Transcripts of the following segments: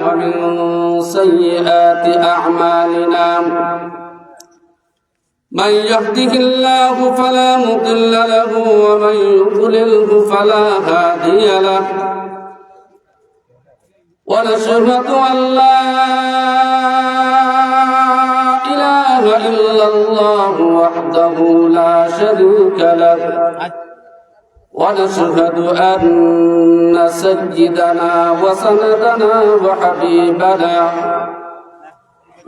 ومن سيئات أعمالنا من يهده الله فلا مضل له ومن يضلله فلا هادي له ونشهد أن لا إله إلا الله وحده لا شريك له ونشهد أن سيدنا وسندنا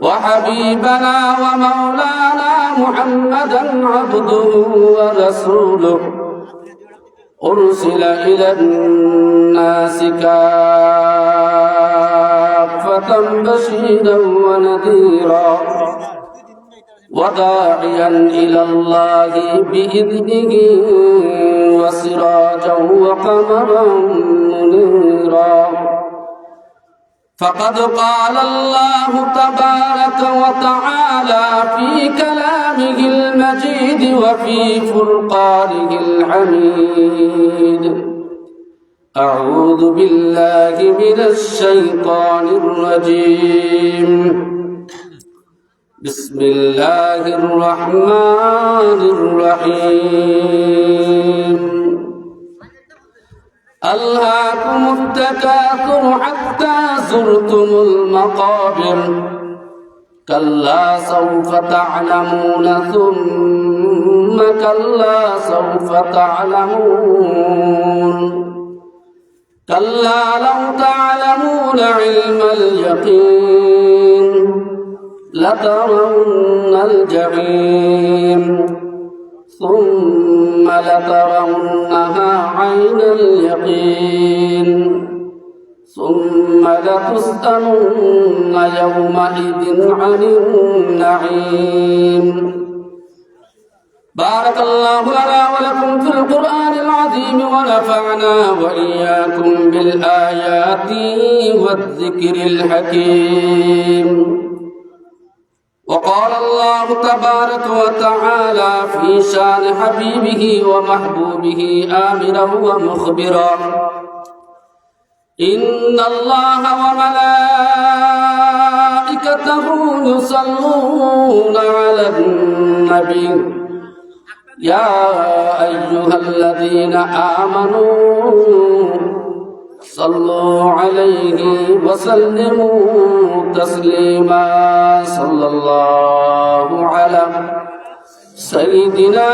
وحبيبنا ومولانا محمدا عبده ورسوله أرسل إلى الناس كافة بشيرا ونذيرا وداعيا إلى الله بإذنه وسراجا وقمرا منيرا فقد قال الله تبارك وتعالى في كلامه المجيد وفي فرقانه الحميد أعوذ بالله من الشيطان الرجيم بسم الله الرحمن الرحيم ألهاكم التكاثر حتى زرتم المقابر كلا سوف تعلمون ثم كلا سوف تعلمون كلا لو تعلمون علم اليقين لترون الجحيم ثم لترونها عين اليقين ثم لتسألن يومئذ عن النعيم بارك الله لنا ولكم في القرآن العظيم ونفعنا وإياكم بالآيات والذكر الحكيم وقال الله تبارك وتعالى في شان حبيبه ومحبوبه آمرا ومخبرا إن الله وملائكته يصلون على النبي يا أيها الذين آمنوا صلوا عليه وسلموا تسليما صلى الله على سيدنا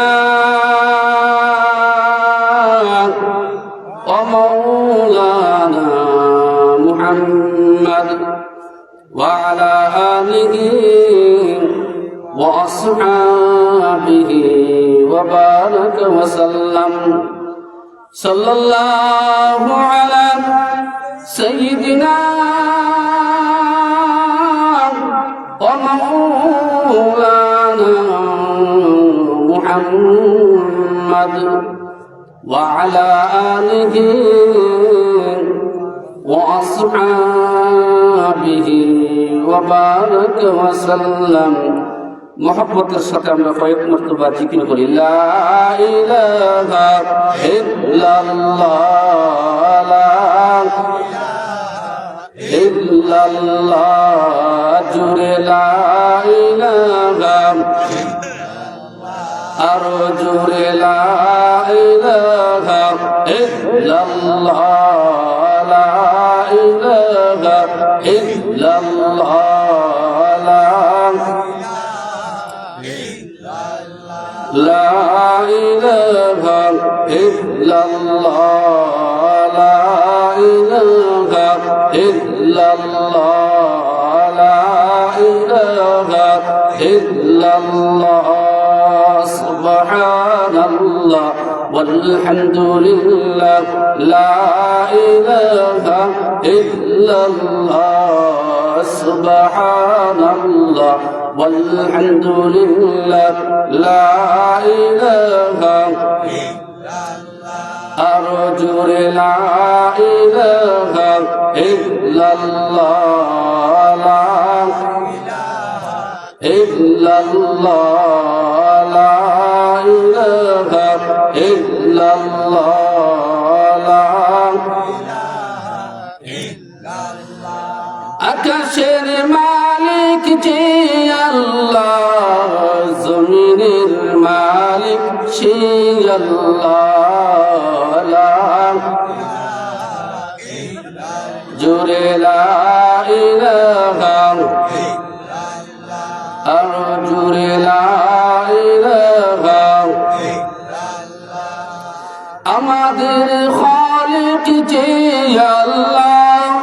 ومولانا محمد وعلى آله وأصحابه وبارك وسلم صلى الله على سيدنا ومولانا محمد وعلى آله وأصحابه وبارك وسلم محبت السلام আমরা কয়েক মর্তবা জিকির করি লা ইলাহা ইল্লাল্লাহ লা ইল্লাল্লাহ জুরে লা ইলাহা আরো জুরে লা ইলাহা ইল্লাল্লাহ লা ইলাহা ইল্লাল্লাহ لا إله إلا الله لا إله إلا الله لا إله إلا الله سبحان الله والحمد لله لا إله إلا الله سبحان الله والحمد لله لا إله إلا الله أرجو لا إله إلا الله لا إلا الله لا إله إلا الله لا আকাশের মালিক যে আল্লাহ, জমিনের মালিক সে আল্লাহ। জোরে লা ইলাহা, আর জোরে লা ইলাহা। আমাদের খালিক যে আল্লাহ,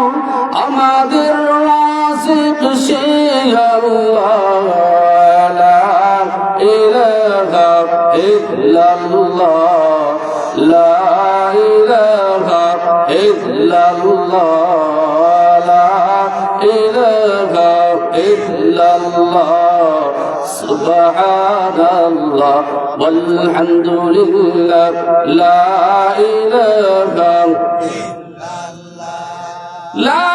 আমাদের রাযিক সে আল্লাহ। লা ইলাহা ইল্লাল্লাহ, লা ইলাহা ইল্লাল্লাহ, লা ইলাহা ইল্লাল্লাহ। সুবহানাল্লাহ ওয়ালহামদুলিল্লাহ, লা ইলাহা ইল্লাল্লাহ, লা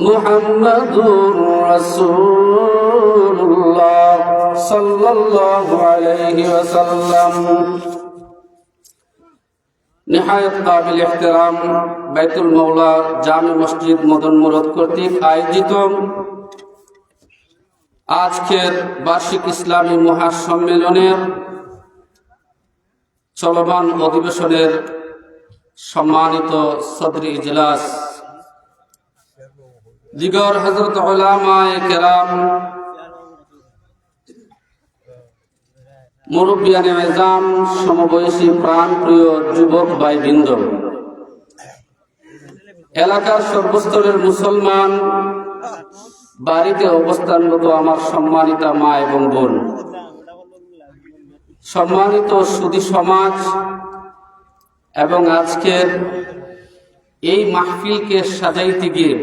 মুহাম্মাদুর রাসূলুল্লাহ সাল্লাল্লাহু আলাইহি ওয়াসাল্লাম। নিহায়াত কাবিল ইহতিরাম বাইতুল মাওলা জামে মসজিদ মদন মুরাদ কর্তৃক আয়োজিত আজকের বার্ষিক ইসলামী মহাসম্মেলনের চলমান অধিবেশনের সম্মানিত সদরি ইজলাস, দিগর হযরত উলামায়ে কেরাম, মুরব্বিয়ানে আযম, সমবয়সী প্রাণপ্রিয় যুবক ভাইবৃন্দ, এলাকার সর্বস্তরের মুসলমান, বাড়িতে অবস্থানরত আমার সম্মানিতা মা এবং বোন, সম্মানিত সুধী সমাজ এবং আজকের এই মাহফিলকে সাজাইতে গিয়ে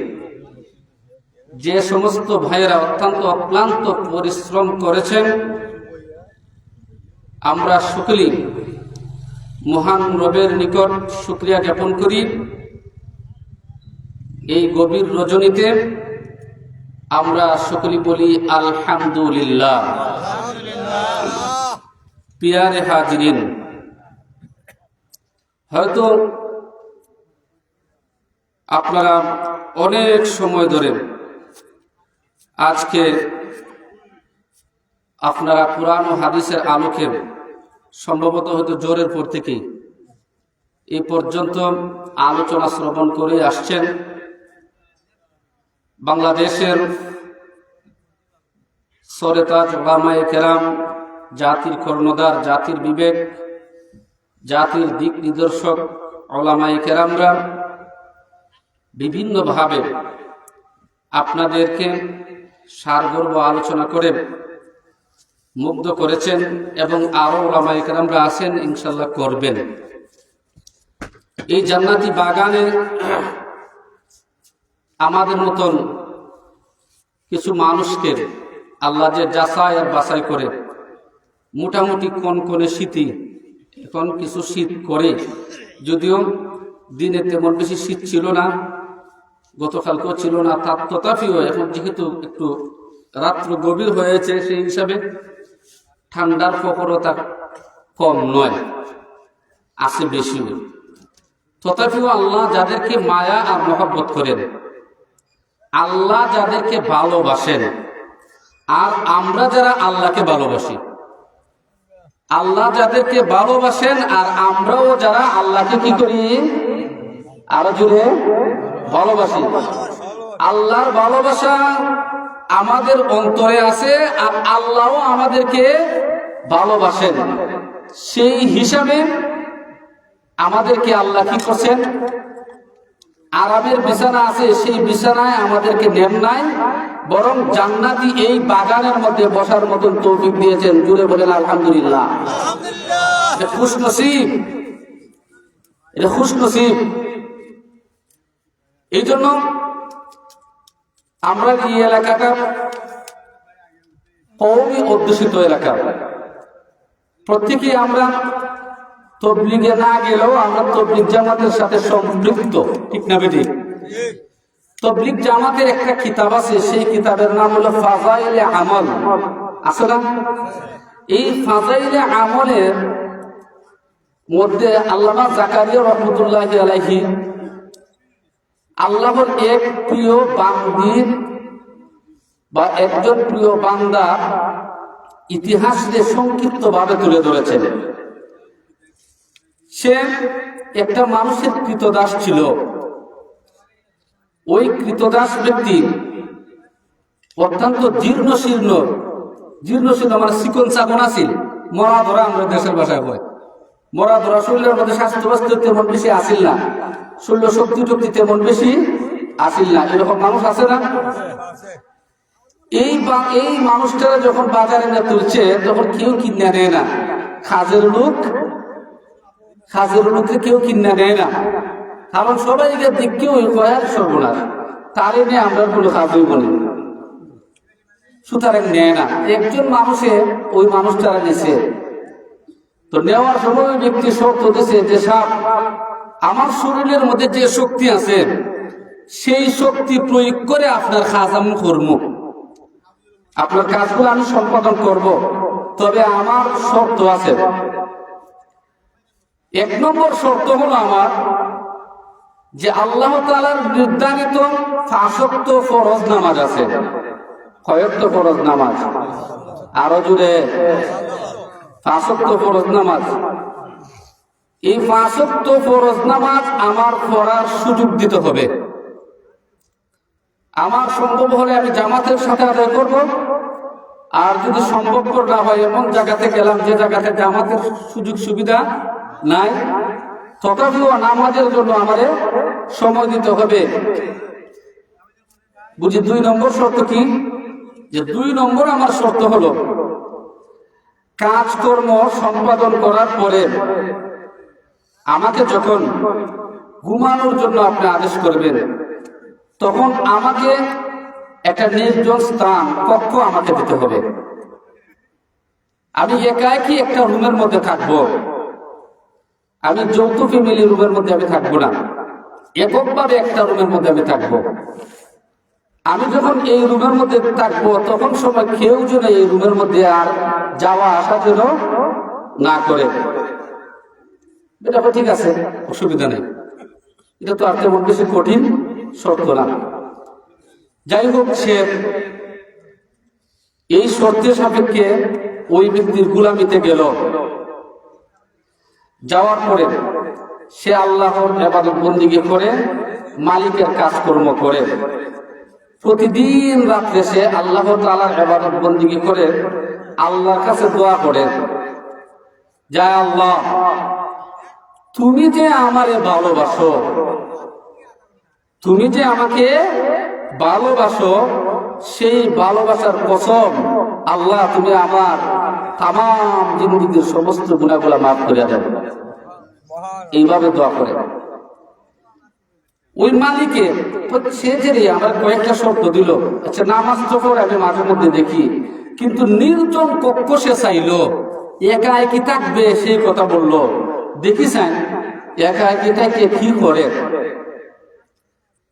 যে সমস্ত ভাইয়েরা অত্যন্ত অক্লান্ত পরিশ্রম করেছেন, আমরা সকলেই মহান রবের নিকট শুকরিয়া জ্ঞাপন করি। এই গভীর রজনীতে আমরা সকলেই বলি আলহামদুলিল্লাহ। পিয়ারে হাজিরিন, হয়তো আপনারা অনেক সময় ধরে আজকে আপনারা কুরআন ও হাদিসের আলোকে সম্ভবত হয়তো জোরের পর থেকে এই পর্যন্ত আলোচনা শ্রবণ করে আসছেন। বাংলাদেশের সরেতাজ উলামায়ে কেরাম, জাতির কর্ণধার, জাতির বিবেক, জাতির দিক নিদর্শক উলামায়ে কেরামরা বিভিন্নভাবে আপনাদেরকে সারগর্ব আলোচনা করে মুগ্ধ করেছেন এবং আরো উলামায়ে কেরামরা আছেন, ইনশাআল্লাহ করবেন। এই জান্নাতি বাগানে আমাদের মতন কিছু মানুষকে আল্লাহ যে যাচাই আর বাছাই করে, মোটামুটি কনকনে শীতি, এখন কিছু শীত করে, যদিও দিনে তেমন বেশি শীত ছিল না, গতকালকেও ছিল না, তথাপিও এখন যেহেতু একটু রাত্র গভীর হয়েছে, সেই হিসাবে ঠান্ডার প্রখরতা কম নয়, আছে বেশি। তথাপিও আল্লাহ যাদেরকে মায়া আর মহব্বত করেন, আল্লাহ যাদেরকে ভালোবাসেন, আর আমরা যারা আল্লাহকে ভালোবাসি, আল্লাহ যাদেরকে ভালোবাসেন আর আমরাও যারা আল্লাহকে কি করি, আরো জোরে ভালোবাসি। আল্লাহর ভালোবাসা আমাদের অন্তরে আছে আর আল্লাহও আমাদেরকে ভালোবাসেন। সেই হিসাবে আমাদেরকে আল্লাহ কি করছেন, আরামের বিছানা আছে, সেই বিছানায় আমাদেরকে নেন নাই, বরং জান্নাতি এই বাগানের মধ্যে বসার মতন তৌফিক দিয়েছেন। জুড়ে বলেন আলহামদুলিল্লাহ। এটা খুশনসিব, এটা খুশনসিব। এই জন্য আমরা এই এলাকাটা কওমি অধ্যুষিত এলাকা, প্রত্যেকেই আমরা তবলিগে না গেলেও আমরা তবলিগ জামাতের সাথে সম্পৃক্ত, ঠিক না বেটি? তবলিগ জামাতের একটা কিতাব আছে, সেই কিতাবের নাম হলো ফাযাইলে আমল। আছে না? এই ফাজাইলে আমলের মধ্যে আল্লামা জাকারিয়া রহমতুল্লাহি আলাইহি আল্লাহর এক প্রিয় বান্দির বা একজন প্রিয় বান্দা ইতিহাসে সংক্ষিপ্ত ভাবে তুলে ধরেছেন। সে একটা মানুষের কৃতদাস ছিল। ওই কৃতদাস ব্যক্তি অত্যন্ত জীর্ণ শীর্ণ মানে চিকন চাকন আছিল, মরা ধরা, আমরা দেশের ভাষায় হয় মরা ধরা। শরীরের মধ্যে স্বাস্থ্য তেমন বেশি আসিল না, শরীর শক্তি টক্তি তেমন বেশি আসিল না, এরকম মানুষ আছে না? এই মানুষটারা যখন বাজারে না তুলছে তখন কেউ কিনে নেয় না। কাজের লোককে কেউ কিনে নেয় না, কারণ সবাই দেখকে ওই কয়ার সর্বনাশ, তারে নিয়ে আমরা কোনো কাজই বলি, সুতরাং নেয় না। একজন মানুষে ওই মানুষটারা নিছে, তো নেওয়ার সময় ব্যক্তি শর্ত দিছে যে সাপ, আমার শরীরের মধ্যে যে শক্তি আছে সেই শক্তি প্রয়োগ করে আপনার কাজ আমি করবো, আপনার কাজগুলো আমি সম্পাদন করব, তবে আমার শর্ত আছে। এক নম্বর শর্ত হলো আমার যে আল্লাহ তাআলার নির্ধারিত 5 ওয়াক্ত ফরজ নামাজ আছে। কয়েকটা ফরজ নামাজ? আরো জুড়ে 5 ওয়াক্ত ফরজ নামাজ। এই 5 ওয়াক্ত ফরজ নামাজ আমার পড়ার সুযোগ দিতে হবে। আমার সম্ভব হলে আমি জামাতের সাথে আদায় করব, আর যদি সম্ভব না হয় এমন জায়গাতে গেলাম যে জায়গাতে জামাতের সুযোগ সুবিধা নাই, তথাপিও নামাজের জন্য আমাদের সময় দিতে হবে। বুঝি 2 নম্বর শর্ত কি? যে 2 নম্বর আমার শর্ত হলো কাজকর্ম সম্পাদন করার পরে আমাকে যখন ঘুমানোর জন্য আপনি আদেশ করবেন, তখন আমাকে একটা নির্জন স্থান, কক্ষ আমাকে দিতে হবে। আমি একাকি একটা রুমের মধ্যে থাকবো, আমি যৌথ ফ্যামিলি রুমের মধ্যে আমি থাকবো না, এককভাবে একটা রুমের মধ্যে আমি থাকবো। আমি যখন এই রুমের মধ্যে থাকবো তখন সময় কেউ যেন এই রুমের মধ্যে আর যাওয়া আসা যেন না করে। এটা ঠিক আছে, অসুবিধা নেই, এটা তো আর তেমন বেশি কঠিন শর্ত না। যাই হোক, সে এই শর্তের সাপেক্ষে ওই ব্যক্তির গোলামিতে গেল। যাওয়ার পরে সে আল্লাহর ইবাদত বন্দেগী করে, মালিকের কাজকর্ম করে, প্রতিদিন রাত্রে সে আল্লাহ তাআলার ইবাদত বন্দেগী করে, আল্লাহর কাছে দোয়া করে, যায় আল্লাহ তুমি যে আমারে ভালোবাসো, তুমি যে আমাকে ভালোবাসো, সেই ভালোবাসার কসম আল্লাহ তুমি আমার তামাম জিন্দেগীর সমস্ত গুনাহগুলো মাফ করে দাও। এইভাবে দোয়া করে ওই মালিকে। সে যে আমার কয়েকটা শর্ত দিল। আচ্ছা, নামাজ তো পড়ে আমি মাঝে মধ্যে দেখি, কিন্তু নির্জন কক্ষ সে চাইলো, একা একই থাকবে সেই কথা বললো। দেখিছেন একা একিটাকে কি করে,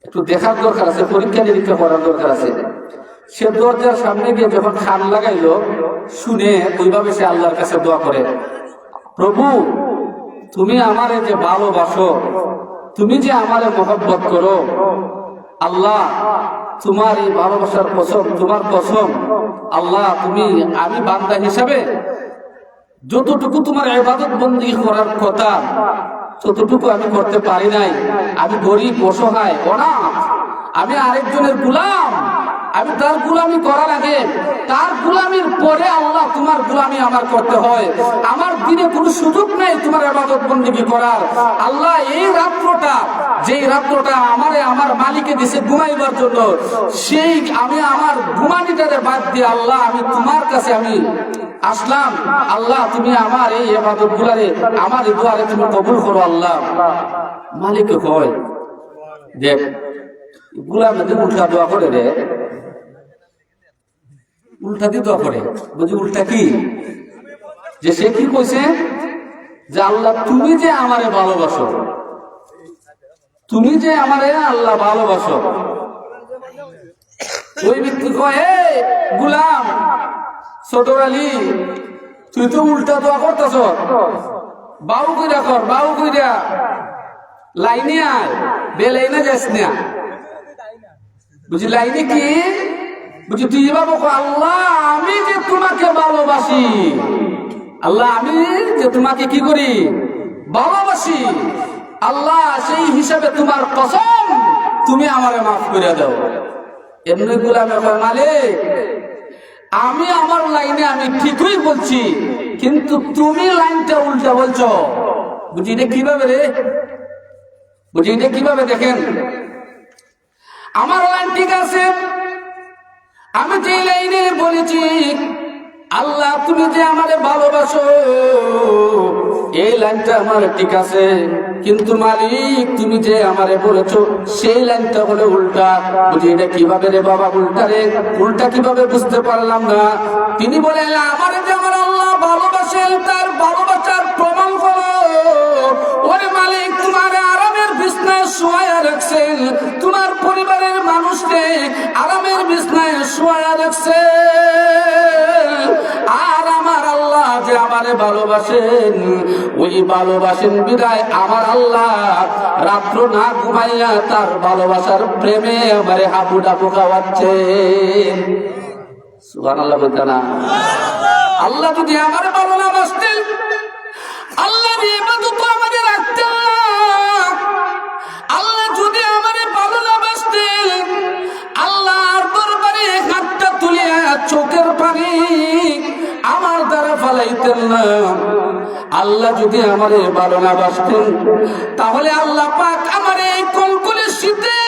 একটু দেখার দরকার আছে, পরীক্ষা নিরীক্ষা করার দরকার আছে। সে দরজার সামনে গিয়ে যখন খান লাগাইলো, শুনে ওইভাবে সে আল্লাহর কাছে দোয়া করে, প্রভু তুমি আমারে যে ভালোবাসো, তুমি যে আমারে মহব্বত করো, আল্লাহ তোমার এই ভালোবাসার কসম, তোমার কসম আল্লাহ, তুমি আমি বান্দা হিসাবে যতটুকু তোমার ইবাদত বন্দেগী করার কথা ততটুকু আমি করতে পারি নাই। আমি গরিব, অসহায়, অনাথ, আমি আরেকজনের গোলাম, আমি তার গোলামি করার আগে, তার গোলামির পরে আল্লাহ তোমার গোলামি আমার করতে হয়। আমার দিনে কোনো সুযোগ নেই তোমার ইবাদত বন্দেগী করার। আল্লাহ এই রাত্রটা, যেই রাত্রটা আমারে আমার মালিকে দিছে ঘুমাইবার জন্য, সেই আমি আমার ঘুমানিটারে বাদ দিয়ে আল্লাহ আমি তোমার কাছে আমি আসলাম। আল্লাহ তুমি আমার এই ইবাদত গুলারে, আমার এই দোয়ারে তুমি কবুল করো আল্লাহ। মালিক কয়, দেখ গোলাম যদি উল্টা দোয়া করে রে, উল্টা দিয়ে দোয়া করে। বুঝি উল্টা কি? যে সে কি কইছে যে আল্লাহ তুমি যে আমারে ভালোবাসো, তুমি যে আমারে আল্লাহ ভালোবাসো। ওই ব্যক্তি কয়, হে গোলাম, ছোট আলী, তুই তো উল্টা দোয়া করতেছ। বাউ কইরা কর, বাউ কইরা লাইনে আয়, বেলাইনে যাস না। বুঝি লাইনে কি বুঝি, তুই বাবু আল্লাহ আমি যে তোমাকে ভালোবাসি, আল্লাহ আমি যে তোমাকে কি করি, ভালোবাসি। আল্লাহ সেই হিসাবে তোমার কসম, তুমি আমারে মাফ করে দাও। এমনি গোলামে কয়, মালিক আমি আমার লাইনে আমি ঠিকই বলছি, কিন্তু তুমি লাইনটা উল্টা বলছো। বুঝি এটা কিভাবে রে, বুঝি এটা কিভাবে? দেখেন, আমার লাইন ঠিক আছে, আমি যে লাইনে বলেছি আল্লাহ তুমি যে আমারে ভালোবাসো, এই লাইনটা আমার ঠিক আছে, কিন্তু মালিক তুমি যে আমারে বলেছো সেই লাইনটা হলো উল্টা। বুঝি এটা কিভাবে রে বাবা, উল্টা রে, উল্টা কিভাবে বুঝতে পারলাম না। তিনি বলেন, আমারে যে আমার আল্লাহ ভালোবাসেন তার ভালোবাসার প্রমাণ করো। ওরে মালিক তোমার আরামের বিছনায় শোয়া রাখছেন, তোমার পরিবারের মানুষকে আরামের বিছনায় শোয়া রাখছেন, আর আমার আল্লাহ যে আমারে ভালোবাসেন, ওই ভালোবাসেন বিদায় আমার আল্লাহ রাত্র না ঘুমাইয়া তার ভালোবাসার প্রেমে আমারে হাবু ডাবু খাওয়াচ্ছেন। সুবহানাল্লাহ বলতে না? আল্লাহ যদি আমারে ভালো না বাসতেন, আল্লাহর ইবাদত আমারে রাখতেন না। আল্লাহ যদি আমারে ভালো না বাসতেন, আল্লাহর দরবারে হাতটা তুলিয়া চোখের পানি আমার দ্বারা ফালাইতেন না। আল্লাহ যদি আমারে ভালো না বাসতেন, তাহলে আল্লাহ পাক আমারে এই কনকনে শীতে,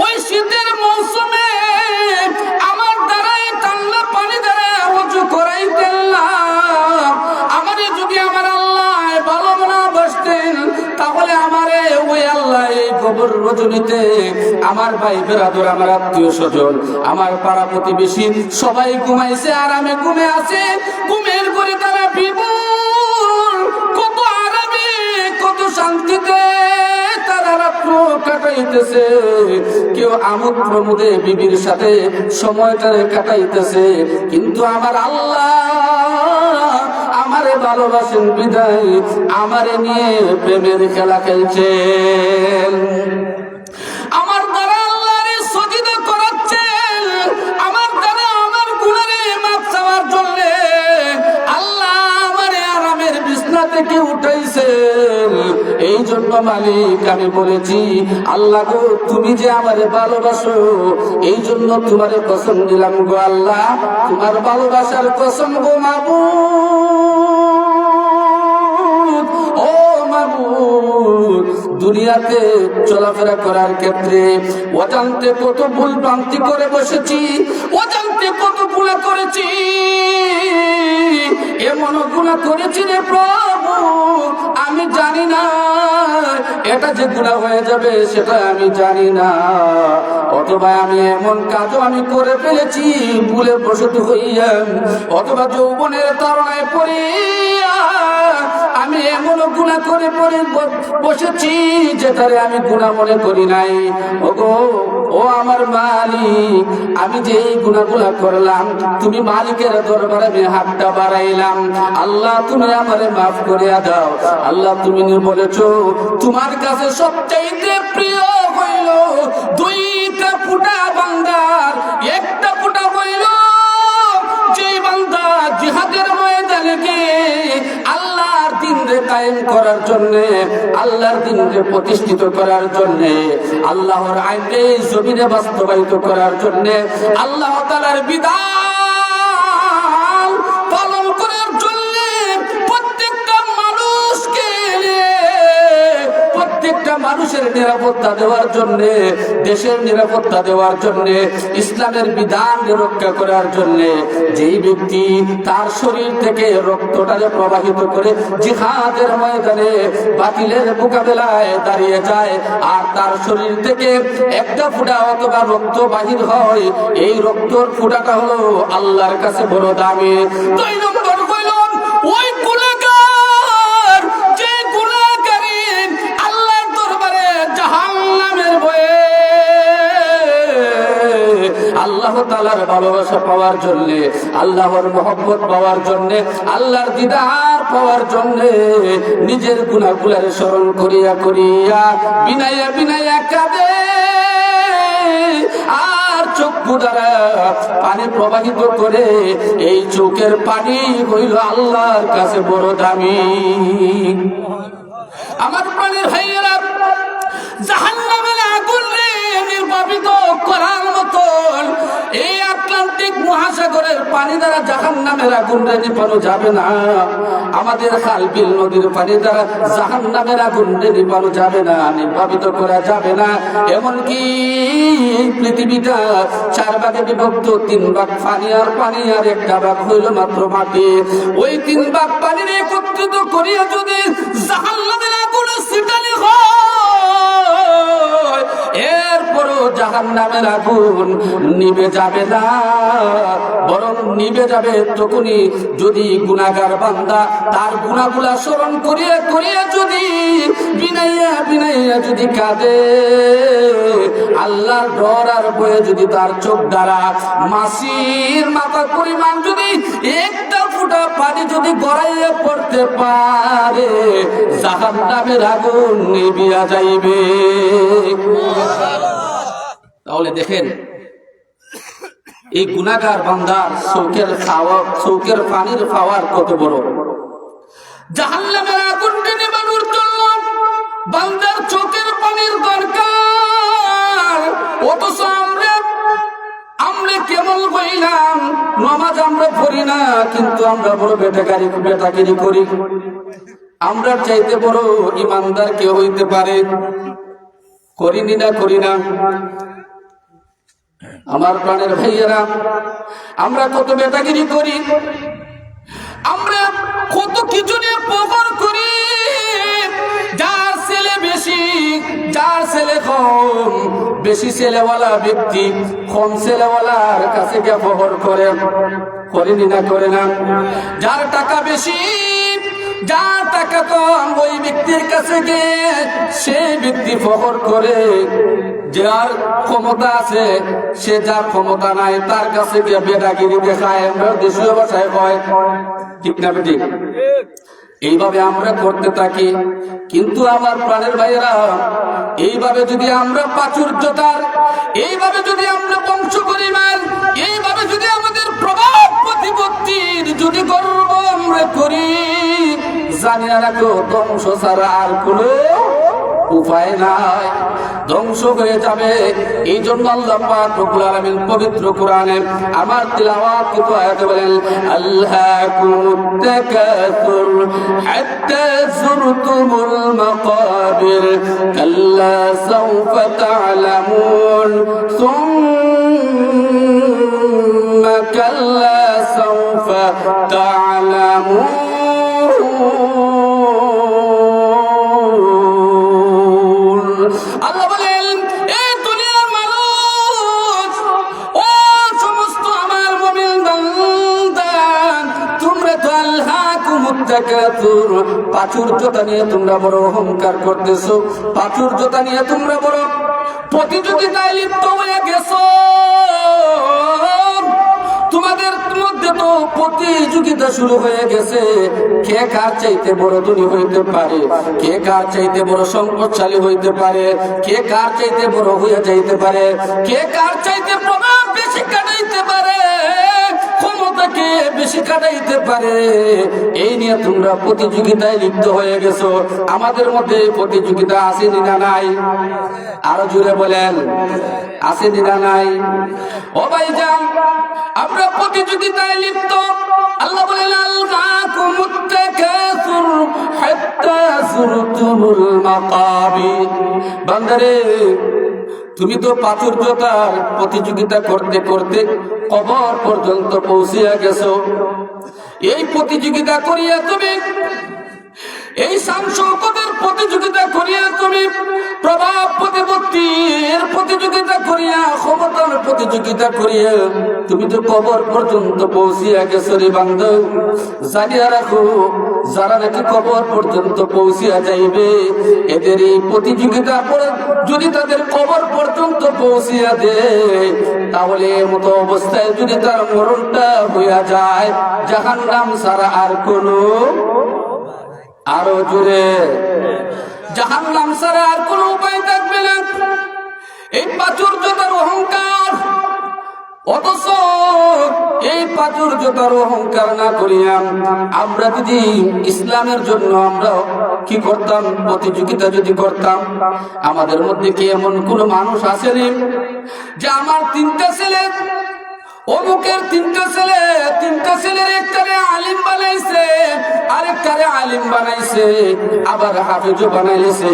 ওই শীতের মৌসুমে আমার দ্বারাই ঠান্ডা পানি দ্বারা ওযু করাইতেন না। আমারে যদি আমার আল্লাহ ভালো না বাসতেন, তাহলে আমারে ওই আল্লাহ এই কবর রজনীতে আমার ভাই বেরাদর, আমার আত্মীয় স্বজন, আমার পাড়া প্রতিবেশী সবাই ঘুমাইছে, আরামে ঘুমে আছে, ঘুমের করে তারা বিপুল কত আরামে কত শান্তিতে তারা রাত্র কাটাইতেছে। কেউ আমোদ প্রমোদে বিবির সাথে সময়টা কাটাইতেছে, কিন্তু আমার আল্লাহ আমারে ভালোবাসেন বিদায় আমারে নিয়ে প্রেমের খেলা খেলছেন। আমার দ্বারা আল্লাহরে সজিদা করাচ্ছেন, আমার দ্বারা আমার গুনাহে মাফ চাওয়ার জন্য আল্লাহ আমারে আরামের বিছনা থেকে উঠাইছেন। এই জন্য মালিক আমি বলেছি, আল্লাহ গো তুমি যে আমারে ভালোবাসো, এই জন্য তোমারে কসম দিলাম গো আল্লাহ, তোমার ভালোবাসার কসম গো মাবুদ। ও মাবুদ, দুনিয়াতে চলাফেরা করার ক্ষেত্রে অজান্তে কত ভুল ভ্রান্তি করে বসেছি, অজান্তে কত গুনাহ করেছি, এমন গুনাহ করেছি রে প্রভু আমি জানি না, এটা যে গুনাহ হয়ে যাবে সেটা আমি জানি না। অথবা আমি এমন কাজও আমি করে ফেলেছি ভুলে বসত হইয়া, অথবা যৌবনের তাড়নায় পড়িয়া আমি এমন গুনাহ করে পড়ে বসেছি যেটারে আমি গুনাহ মনে করি নাই। ওগো ও আমার মালিক, আমি যে এই গুনাহগুলা করলাম, তুমি মালিকের দরবারে আমি হাতটা বাড়াইলাম, আল্লাহ তুমি আমারে মাফ করে দাও। আল্লাহ তুমি বলেছো তোমার কাছে সবচাইতে প্রিয় হইল দুইটা ফুটা বান্দার একটা ফুটা হইল যে বান্দা জিহাদের ময়দানে গিয়ে আল্লাহর দ্বীনকে কায়েম করার জন্য, আল্লাহর দ্বীনকে প্রতিষ্ঠিত করার জন্য, আল্লাহর আইনকে জমিনে বাস্তবায়িত করার জন্য, আল্লাহ তাআলার বিধান পালন করার জন্য প্রত্যেকটা মানুষকে, প্রত্যেকটা মানুষের নিরাপত্তা দেওয়ার জন্য, দেশের নিরাপত্তা দেওয়ার জন্য, ইসলামের বিধান রক্ষা করার জন্য যেই ব্যক্তি তার শরীর থেকে রক্তটাকে প্রবাহিত করে জিহাদের ময়দানে বাতিলের মোকাবেলায় দাঁড়িয়ে যায়, আর তার শরীর থেকে একটা ফুটা অথবা রক্ত বাহির হয়, এই রক্তর ফুটাটা হলো আল্লাহর কাছে বড় দামি। 2 নম্বর হইল ওই গুনাহগার, যে গুনাহগারী আল্লাহর দরবারে জাহান্নামের ভয়ে আল্লাহ আল্লাহ তাআলার ভালোবাসা পাওয়ার জন্য, আল্লাহর মহব্বত পাওয়ার জন্য, আল্লাহর দিদার পাওয়ার জন্য নিজের গুনাহগুলোর স্মরণ করিয়া করিয়া বিনাইয়া বিনাইয়া কাঁদে, আর চক্ষু দ্বারা পানি প্রবাহিত করে। এই চোখের পানি হইল আল্লাহর কাছে বড় দামি। আমার প্রাণের ভাইয়েরা, জাহান্নামের আগুনে নির্বাপিত করার মতন এই আটলান্টিক মহাসাগরের পানি দ্বারা জাহান্নামের আগুনে নিপানো যাবে না। আমাদের খাল বিল নদীর পানি দ্বারা জাহান্নামের আগুনে নিপানো যাবে না, নির্বাপিত করা যাবে না। এমনকি পৃথিবীটা 4 ভাগে বিভক্ত, 3 ভাগ পানি আর পানি, আর 1 ভাগ হইল মাত্র মাটি। ওই 3 ভাগ পানির একত্রিত করিয়া যদি জাহান্নামের আগুনে ছিটানো হয়, এরপরও জাহান্নামের আগুন নিভে যাবে না, বরং নিভে যাবে তখনই যদি গুনাহগার বান্দা তার গুনাহগুলা স্মরণ করিয়া করিয়া যদি বিনাইয়া বিনাইয়া যদি কাঁদে, আল্লাহর ডর আর ভয়ে যদি তার চোখ দ্বারা মাছির মাথার পরিমাণ যদি একটা ফুটা পানি যদি গড়াইয়া পড়তে পারে, জাহান্নামের আগুন নিভিয়া যাইবে। তাহলে দেখেন এই গুনাহগার বান্দার চোখের পানির পাওয়ার কত বড়। জাহান্নামের আগুনকে নিবানোর জন্য বান্দার চোখের পানির দরকার। অথচ আমরা কেমন কইলাম, নামাজ আমরা পড়ি না, কিন্তু আমরা বড় বেটাগিরি করি। আমরা চাইতে বড় ইমানদার কেউ হইতে পারে, করিনি না করি না। আমার প্রাণের ভাইয়েরা, আমরা কত বেটাগিরি করি, আমরা কত কিছু নিয়ে পকর করি। যার ছেলে বেশি, যার ছেলে কম, বেশি ছেলেওয়ালা ব্যক্তি কম ছেলেওয়ালার কাছে গিয়ে পকর করে, করিনি না করে না। যার টাকা বেশি, যার টাকা কম, ওই ব্যক্তির কাছে গিয়ে সেই ব্যক্তি ফখর করে। যার ক্ষমতা আছে, সে যার ক্ষমতা নাই তার কাছে গিয়ে বেটাগিরি দেখায়। আমরা দেশীয় ভাষায় কয়, ঠিক না বেটি? এইভাবে আমরা করতে থাকি। কিন্তু আমার প্রাণের ভাইয়েরা, এইভাবে যদি আমরা প্রাচুর্যতার, এইভাবে যদি আমরা বংশ পরিবার, এইভাবে যদি আমাদের প্রভাব প্রতিপত্তির যদি গর্ব আমরা করি, জানিয়া রাখো ধ্বংস ছাড়া আর কোনো উপায় নাই, ধ্বংস হয়ে যাবে। এই জন্য আল্লাহ পাক রব্বুল আলামিন পবিত্র কোরআনে আমার তিলাওয়াত কৃত আয়াতে বলেন, আল্লাকুমুত তাকাসুর হাত্তা যুরতুমুল মাকাবির কাল্লা সাওফা তা'লামুন সুম্মা কাল্লা সাওফা তা'লামুন। আল্লাহ বলেন, এই দুনিয়ার মানুষ, ও সমস্ত আমার মুমিন বান্দা, তোমরা তো আল্লাহকুমুত তাকাসুর, প্রাচুর্যতা নিয়ে তোমরা বড় অহংকার করতেছো, প্রাচুর্যতা নিয়ে তোমরা বড় প্রতিযোগিতায় লিপ্ত হয়ে গেছো। তোমাদের মধ্যে তো প্রতিযোগিতা শুরু হয়ে গেছে, কে কার চাইতে বড় ধনী হইতে পারে, কে কার চাইতে বড় সম্পদশালী হইতে পারে, কে কার চাইতে বড় হয়ে যাইতে পারে, কে কার চাইতে প্রভাব বেশি কাটাইতে পারে, ক্ষমতাকে বেশি কাটাইতে পারে। এই নিয়ে তোমরা প্রতিযোগিতায় লিপ্ত হয়ে গেছো। আমাদের মধ্যে প্রতিযোগিতা আছে না নাই? আরো জোরে বলেন, আছে না নাই? ও ভাইজান, আমরা প্রতিযোগিতায় লিপ্ত। আল্লাহ বলেন, আল্লাকুমুত তাকাসুর হাত্তা যুরতুমুল মাকাবির। বান্দারে, তুমি তো প্রাচুর্যতার প্রতিযোগিতা করতে করতে কবর পর্যন্ত পৌঁছিয়া গেছো। এই প্রতিযোগিতা করিয়া তুমি এই শান-শৌকতের প্রতিযোগিতা করিয়া তুমি প্রভাব প্রতিপত্তির প্রতিযোগিতা করিয়া ক্ষমতার প্রতিযোগিতা করিয়া তুমি তো কবর পর্যন্ত পৌঁছিয়া গেছো রে বান্ধব। জানিয়া রাখো, যারা নাকি কবর পর্যন্ত পৌঁছিয়া যাইবে, এদের এই প্রতিযোগিতা করে যদি তাদের কবর পর্যন্ত পৌঁছিয়া দেয়, তাহলে মতো অবস্থায় যদি তার মরণটা হইয়া যায় জাহান্নাম ছাড়া আর কোনো, আরো জোরে, জাহান্নাম ছাড়া আর কোনো উপায় থাকবে না। এই প্রাচুর্যতার অহংকার, অথচ এই প্রাচুর্যতার অহংকার না করিয়া আমরা যদি ইসলামের জন্য আমরা কি করতাম, প্রতিযোগিতা যদি করতাম, আমাদের মধ্যে কি এমন কোন মানুষ আসেনি যে আমার 3টা ছেলে, অমুকের 3টা ছেলে, 3টা ছেলের একটারে আলিম বানাইছে, আরেকটারে আলিম বানাইছে, আবার হাফিজও বানাইছে,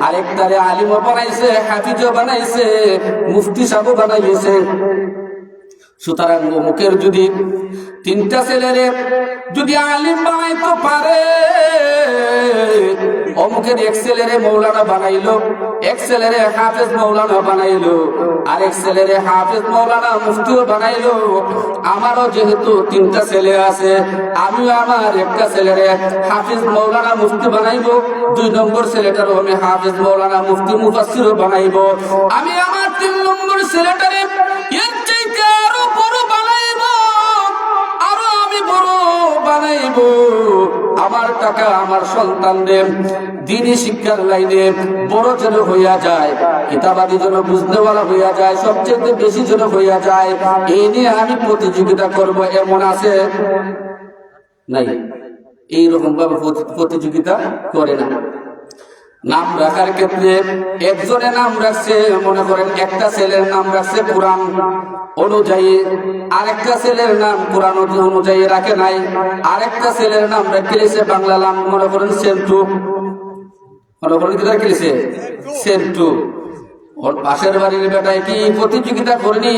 আরেকটারে আলিমও বানাইছে, হাফিজও বানাইছে, মুফতি সাহেবও বানাইছে। সুতরাং অমুকের যদি 3টা ছেলেরে যদি আলিম বানাইতে পারে, অমুকের এক ছেলেরে মৌলানা বানাইলো, এক ছেলেরে হাফেজ মৌলানা বানাইলো, আরেক ছেলেরে হাফেজ মৌলানা মুফতিও বানাইলো, আমারও যেহেতু 3টা ছেলে আছে, আমিও আমার একটা ছেলেরে হাফেজ মৌলানা মুফতি বানাইবো, 2 নম্বর ছেলেটারও আমি হাফেজ মৌলানা মুফতি মুফাসসিরও বানাইবো, আমি আমার 3 নম্বর ছেলেটারে এর চাইতে আরো বড় বানাইবো, আরো আমি বড় বানাইবো। আমার টাকা আমার সন্তানদের দ্বীনি শিক্ষার লাইনে বড় যেন হইয়া যায়, কিতাবাদি যেন বুঝতেওয়ালা হইয়া যায়, সবচেয়ে বেশি যেন হইয়া যায়, এই নিয়ে আমি প্রতিযোগিতা করব, এমন আছে নাই? এইরকম ভাবে প্রতিযোগিতা করে না। নাম রাখার ক্ষেত্রে একজনের নাম রাখছে, মনে করেন একটা ছেলের নাম রাখছে কোরআন অনুযায়ী, আরেকটা ছেলের নাম কোরআন অনুযায়ী রাখে নাই, আরেকটা ছেলের নাম রেখেছে বাংলা নাম, মনে করেন সেন্টু, মনে করেন কি রেখেছে সেন্টু। ওর পাশের বাড়ির বেটায় কি প্রতিযোগিতা করেনি,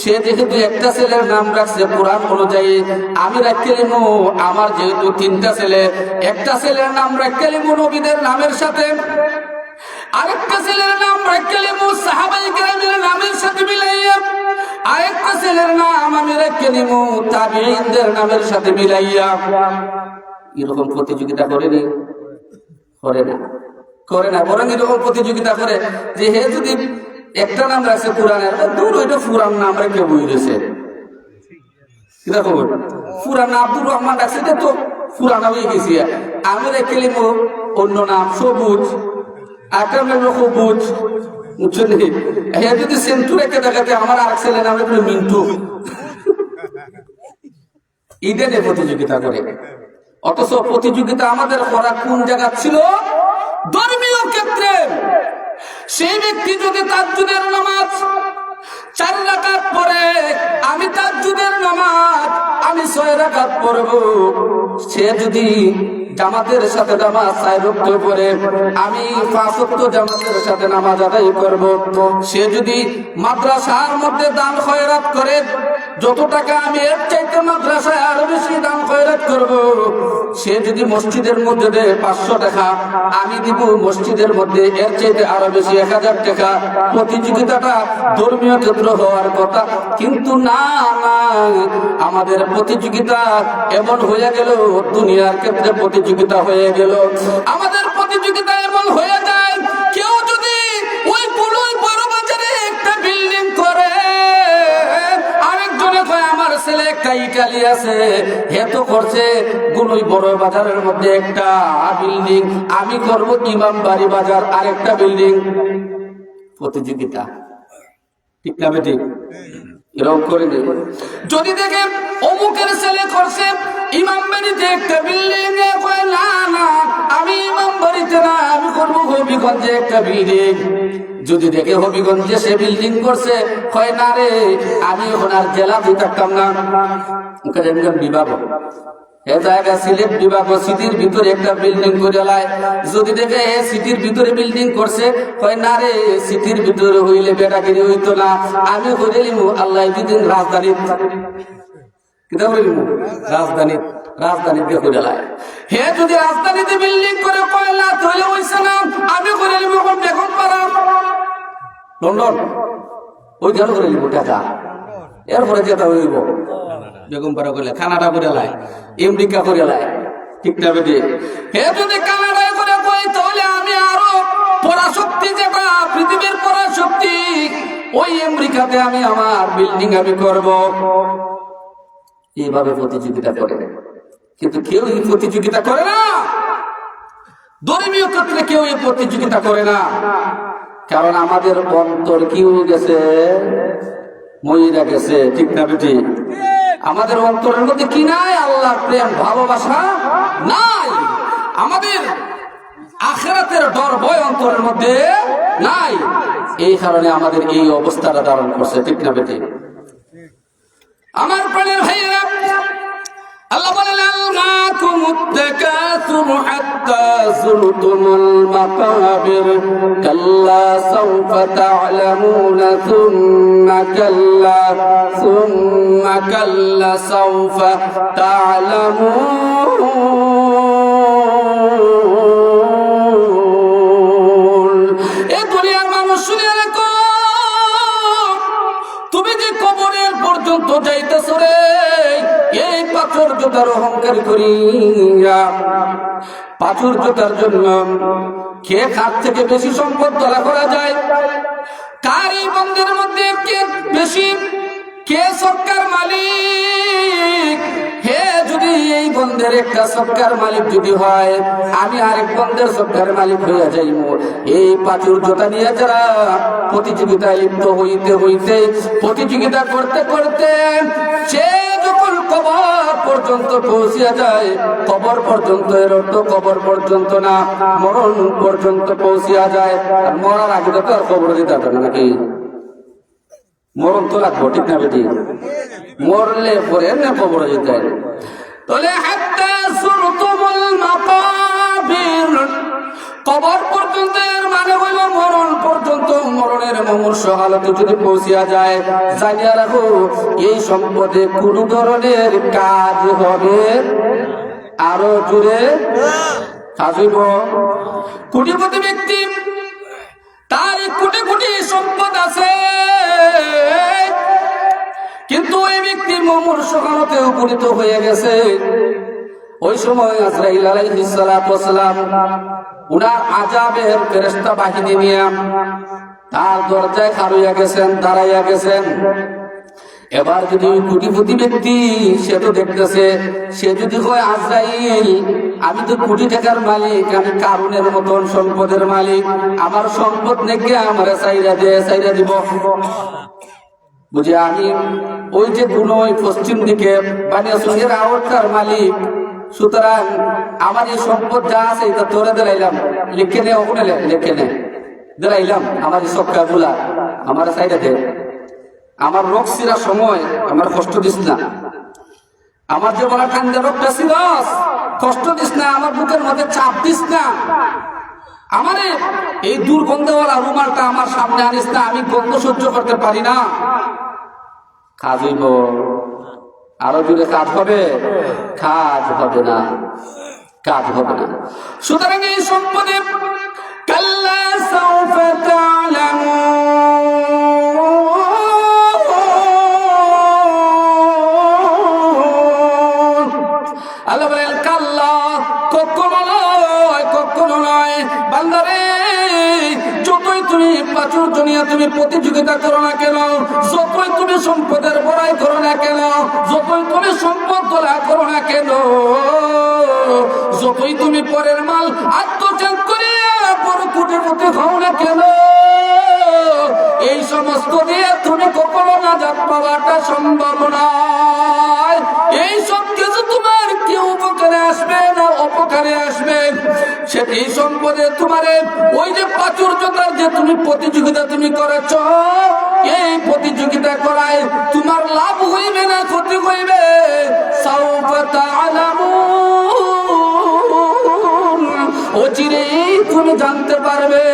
সে যেহেতু একটা ছেলের নাম রাখছে কোরআন অনুযায়ী, আমি রাখতে নিবো আমার যেহেতু 3টা ছেলে, একটা ছেলের নাম রাখতে নিবো নবীদের নামের সাথে, আরেকটা ছেলের নাম রাখতে নিবো সাহাবায়ে কেরামের নামের সাথে মিলাইয়া, আরেকটা ছেলের নাম আমি রাখতে নিবো তাবিঈনদের নামের সাথে মিলাইয়া। এরকম প্রতিযোগিতা করেনি? করে না, করে না। বরং এরকম প্রতিযোগিতা করে যে হে যদি একটা নাম রাখছে কোরআনের, দূর ওইটা পুরান নাম রেখে বই রয়েছে, খবর পুরান আব্দুর রহমান রাখছে, তো পুরানা হয়ে গেছি, আমি রেখে নিব অন্য নাম সবুজ, একটা নাম সবুজ, বুঝছেন? হে যদি সেন্টু রেখে দেখাতে আমার আর ছেলে নাম রেখে মিন্টু, ঈদের প্রতিযোগিতা করে। অথচ প্রতিযোগিতা আমাদের করা কোন জায়গা ছিল? ধর্মীয় ক্ষেত্রে। সেই ব্যক্তি যদি তাহাজ্জুদের নামাজ 4 রাকাত পড়ে, আমি তাহাজ্জুদের নামাজ আমি 6 রাকাত পড়ব, সে যদি জামাতের সাথে নামাজ 4 ওয়াক্ত পড়ে, আমি 5 ওয়াক্ত জামাতের সাথে নামাজ আদায় করব, সে যদি মাদ্রাসার মধ্যে দান খয়রাত করে, যত টাকা আমি এর চাইতে মাদ্রাসায় আরো বেশি দান খয়রাত করব, সে যদি মসজিদের মধ্যে দেয় 500 টাকা, আমি দিব মসজিদের মধ্যে এর চাইতে আরো বেশি 1000 টাকা। প্রতিযোগিতাটা ধর্মীয় ক্ষেত্র হওয়ার কথা, কিন্তু না না, আমাদের প্রতিযোগিতা এমন হয়ে গেল, দুনিয়ার ক্ষেত্রে প্রতিযোগিতা হয়ে গেল, আমাদের প্রতিযোগিতা এমন হয়ে যায়, কেউ যদি ওই বড় বাজারে একটা বিল্ডিং করে, আরেকজনে কয় আমার ছেলে একটা ইটালি আছে, হে তো করছে গুলই বড় বাজারের মধ্যে একটা বিল্ডিং, আমি করব ইমামবাড়ি বাজার আরেকটা বিল্ডিং। প্রতিযোগিতা, ঠিক না বেটি? এরকম করে দেব। যদি দেখে অমুকের ছেলে করছে ইমামবাড়িতে একটা বিল্ডিং, কয় না না আমি ইমামবাড়িতে না, আমি করব হবিগঞ্জে একটা বিল্ডিং। যদি দেখে হবিগঞ্জে সে বিল্ডিং করছে, কয় না রে আমি এখন আর জেলাতে থাকতাম না, বিভাগ এ জায়গা সিলেট বিভাগ সিটির ভিতরে একটা বিল্ডিং করে লাই। যদি দেখে সিটির ভিতরে বিল্ডিং করছে, কয় না রে সিটির ভিতরে হইলে বেটাগিরি হইতো না, আমি হইলে আল্লাহ দিদিন রাজধানী, রাজধানী রাজধানীতে করে লাই। হে যদি রাজধানীতে বিল্ডিং করে কয়লা তৈলে হইছে না, আমি করে নিব বেগম পাড়া লন্ডন, ওই ঘর করে নিব টাকা, এরপরে যেটা হইব বেগম পাড়া করলে কানাডা করে লাই, আমেরিকা করে লাই, ঠিক না বেটি? হে যদি কানাডায় করে কই তাহলে আমি আরো পরাশক্তি, যেটা পৃথিবীর পরাশক্তি, ওই আমেরিকাতে আমি আমার বিল্ডিং আমি করব। এইভাবে প্রতিযোগিতা করে, কিন্তু কেউ এই প্রতিযোগিতা করে না। ধর্মীয় ক্ষেত্রে কেউ এই প্রতিযোগিতা করে না, কারণ আমাদের অন্তর কি হয়ে গেছে, মহিলা গেছে, ঠিক না বেটি? আমাদের অন্তরের মধ্যে কি নাই? আল্লাহর প্রেম ভালোবাসা নাই। আমাদের আখিরাতের ডর ভয় অন্তরের মধ্যে নাই। এই কারণে আমাদের এই অবস্থাটা ধারণ করছে, ঠিক না বেটি? আমার প্রাণের ভাইয়েরা, আল্লাহ বলেন আলগাকুমুত তাকাসুর হাত্তা যুরতুমুল মাকাবির কাল্লা সাওফা তা'লামুনা সুম্মা কাল্লা সাওফা তা'লামুন। এই দুনিয়ার মানুষ শুনে রাখো, তুমি যে কবরের পর্যন্ত যাইতেছো রে, এই প্রাচুর্যতার অহংকার করিয়া, প্রাচুর্যতার জন্য কে কার থেকে বেশি সম্পদ ধরা করা যায়, কার এই বন্ধের মধ্যে কে বেশি, কে সরকার মালিক। হে যদি এই বন্ধের একটা সরকার মালিক যদি হয়, আমি আরেক বন্ধের সরকার মালিক হইয়া যাইব। এই প্রাচুর্যতা নিয়ে যারা প্রতিযোগিতায় লিপ্ত হইতে হইতে, প্রতিযোগিতা করতে করতে সে যখন কবর পর্যন্ত পৌঁছিয়া যায়, কবর পর্যন্ত, এর অর্থ কবর পর্যন্ত না, মরণ পর্যন্ত পৌঁছিয়া যায়। আর মরার আগে তো আর কবর দিতে হবে না, নাকি? মরণ তো লাগবো, ঠিক না বেটি? মরলে পরে না কবর যেতে হয়। তাহলে হাত্তা যুরতুমুল মাকাবির, কবর পর্যন্ত, এর মানে হইল মরণ পর্যন্ত। মরণের মুমূর্ষ হালতে যদি পৌঁছিয়া যায়, জানিয়া রাখো এই সম্পদে কোন ধরনের কাজ হবে, আরো জুড়ে কাজ হইব। কোটিপতি ব্যক্তি, তার কোটি কোটি সম্পদ আছে, কিন্তু ওই ব্যক্তি মুমূর্ষ হালতে উপনীত হয়ে গেছে। ওই সময় আজরাইল আলাইহিস সালাতু ওয়াস সালাম উনার আযাবের ফেরেশতা বাহিনী নিয়ে তার দরজায় খাড়াইয়া গেছেন, দাঁড়াইয়া গেছেন। এবার যদি ওই কোটিপতি ব্যক্তি, সে তো দেখতেছে, সে যদি হয় আজরাইল, আমি তো কোটি টাকার মালিক, আমি কারুনের মতন সম্পদের মালিক, আমার সম্পদ নেগে আমার চাইরা দিব, বুঝে আমি ওই যে কোন ওই পশ্চিম দিকে বানিয়াসুরের আওয়াজটার মালিক, সুতরাং আমার এই সম্পদ যা আছে এটা তোরে দিলাইলাম, লিখে নে, ওখানে লিখে নে, দিলাইলাম আমার এই সবকা গুলা আমার সাইডে দে। আমার রোগ সিরার সময় আমার কষ্ট দিস না, আমার যে বলা ঠান্ডা রোগটা সিরাস, কষ্ট দিস না, আমার বুকের মধ্যে চাপ দিস না, আমারে এই দুর্গন্ধওয়ালা রুমালটা আমার সামনে আনিস না, আমি গন্ধ সহ্য করতে পারি না। কাজ হইব, আরো জুড়ে কাজ হবে, কাজ হবে না, কাজ হবে না। সুতরাং এই সম্পদে কাল্লা সাওফা তা'লামুন, আল্লাহ বলেন কাল্লা, কখনো নয়, কখনো নয়। বান্দারে, যতই তুমি প্রাচুর্য নিয়ে তুমি প্রতিযোগিতা করো না কেন, যতই তুমি সম্পদের বড়াই করো না কেন, যতই তুমি সম্পদ তোলা করো না কেন, যতই তুমি পরের মাল আত্মত্যাগ করিয়া বড় কোটিপতি হও না কেন, এই সমস্ত দিয়ে তুমি কখনো নাজাত পাওয়াটা সম্ভব নয়। এই সব কিছু তোমার কেউ উপকারে আসবে না অপকারে আসবে, সেটি সম্পদে তোমারে ওই যে প্রাচুর্যতার যে তুমি প্রতিযোগিতা তুমি করেছ, এই প্রতিযোগিতা করায় তোমার লাভ হইবে না ক্ষতি হইবে, সাওফা তা'লামুন, অচিরেই তুমি জানতে পারবে,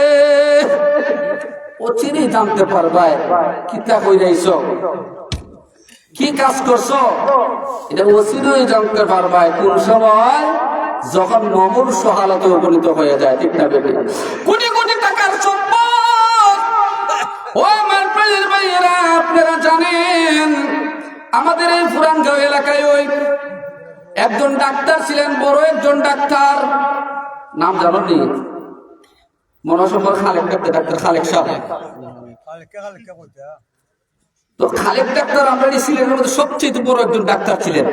অচিরেই জানতে পারবে। কিতা কই যাইছো, কি কাজ করছো, এটা অচিরেই জানতে পারবা কোন সময় যখন নমর সহালতে উপনীত হয়ে যায়। ঠিক না বেবি? কোটি কোটি টাকার সম্পদ। ও আমার প্রিয় ভাইয়েরা, আপনারা জানেন আমাদের এই পুরানগাঁও এলাকায় ওই একজন ডাক্তার ছিলেন, বড় একজন ডাক্তার, নাম জানো নি? মনসম্বর খালেক ডাক্তার খালেক সাহেব। তো খালেক ডাক্তার আমরা সিলেটের মধ্যে সবচেয়ে বড় একজন ডাক্তার ছিলেন।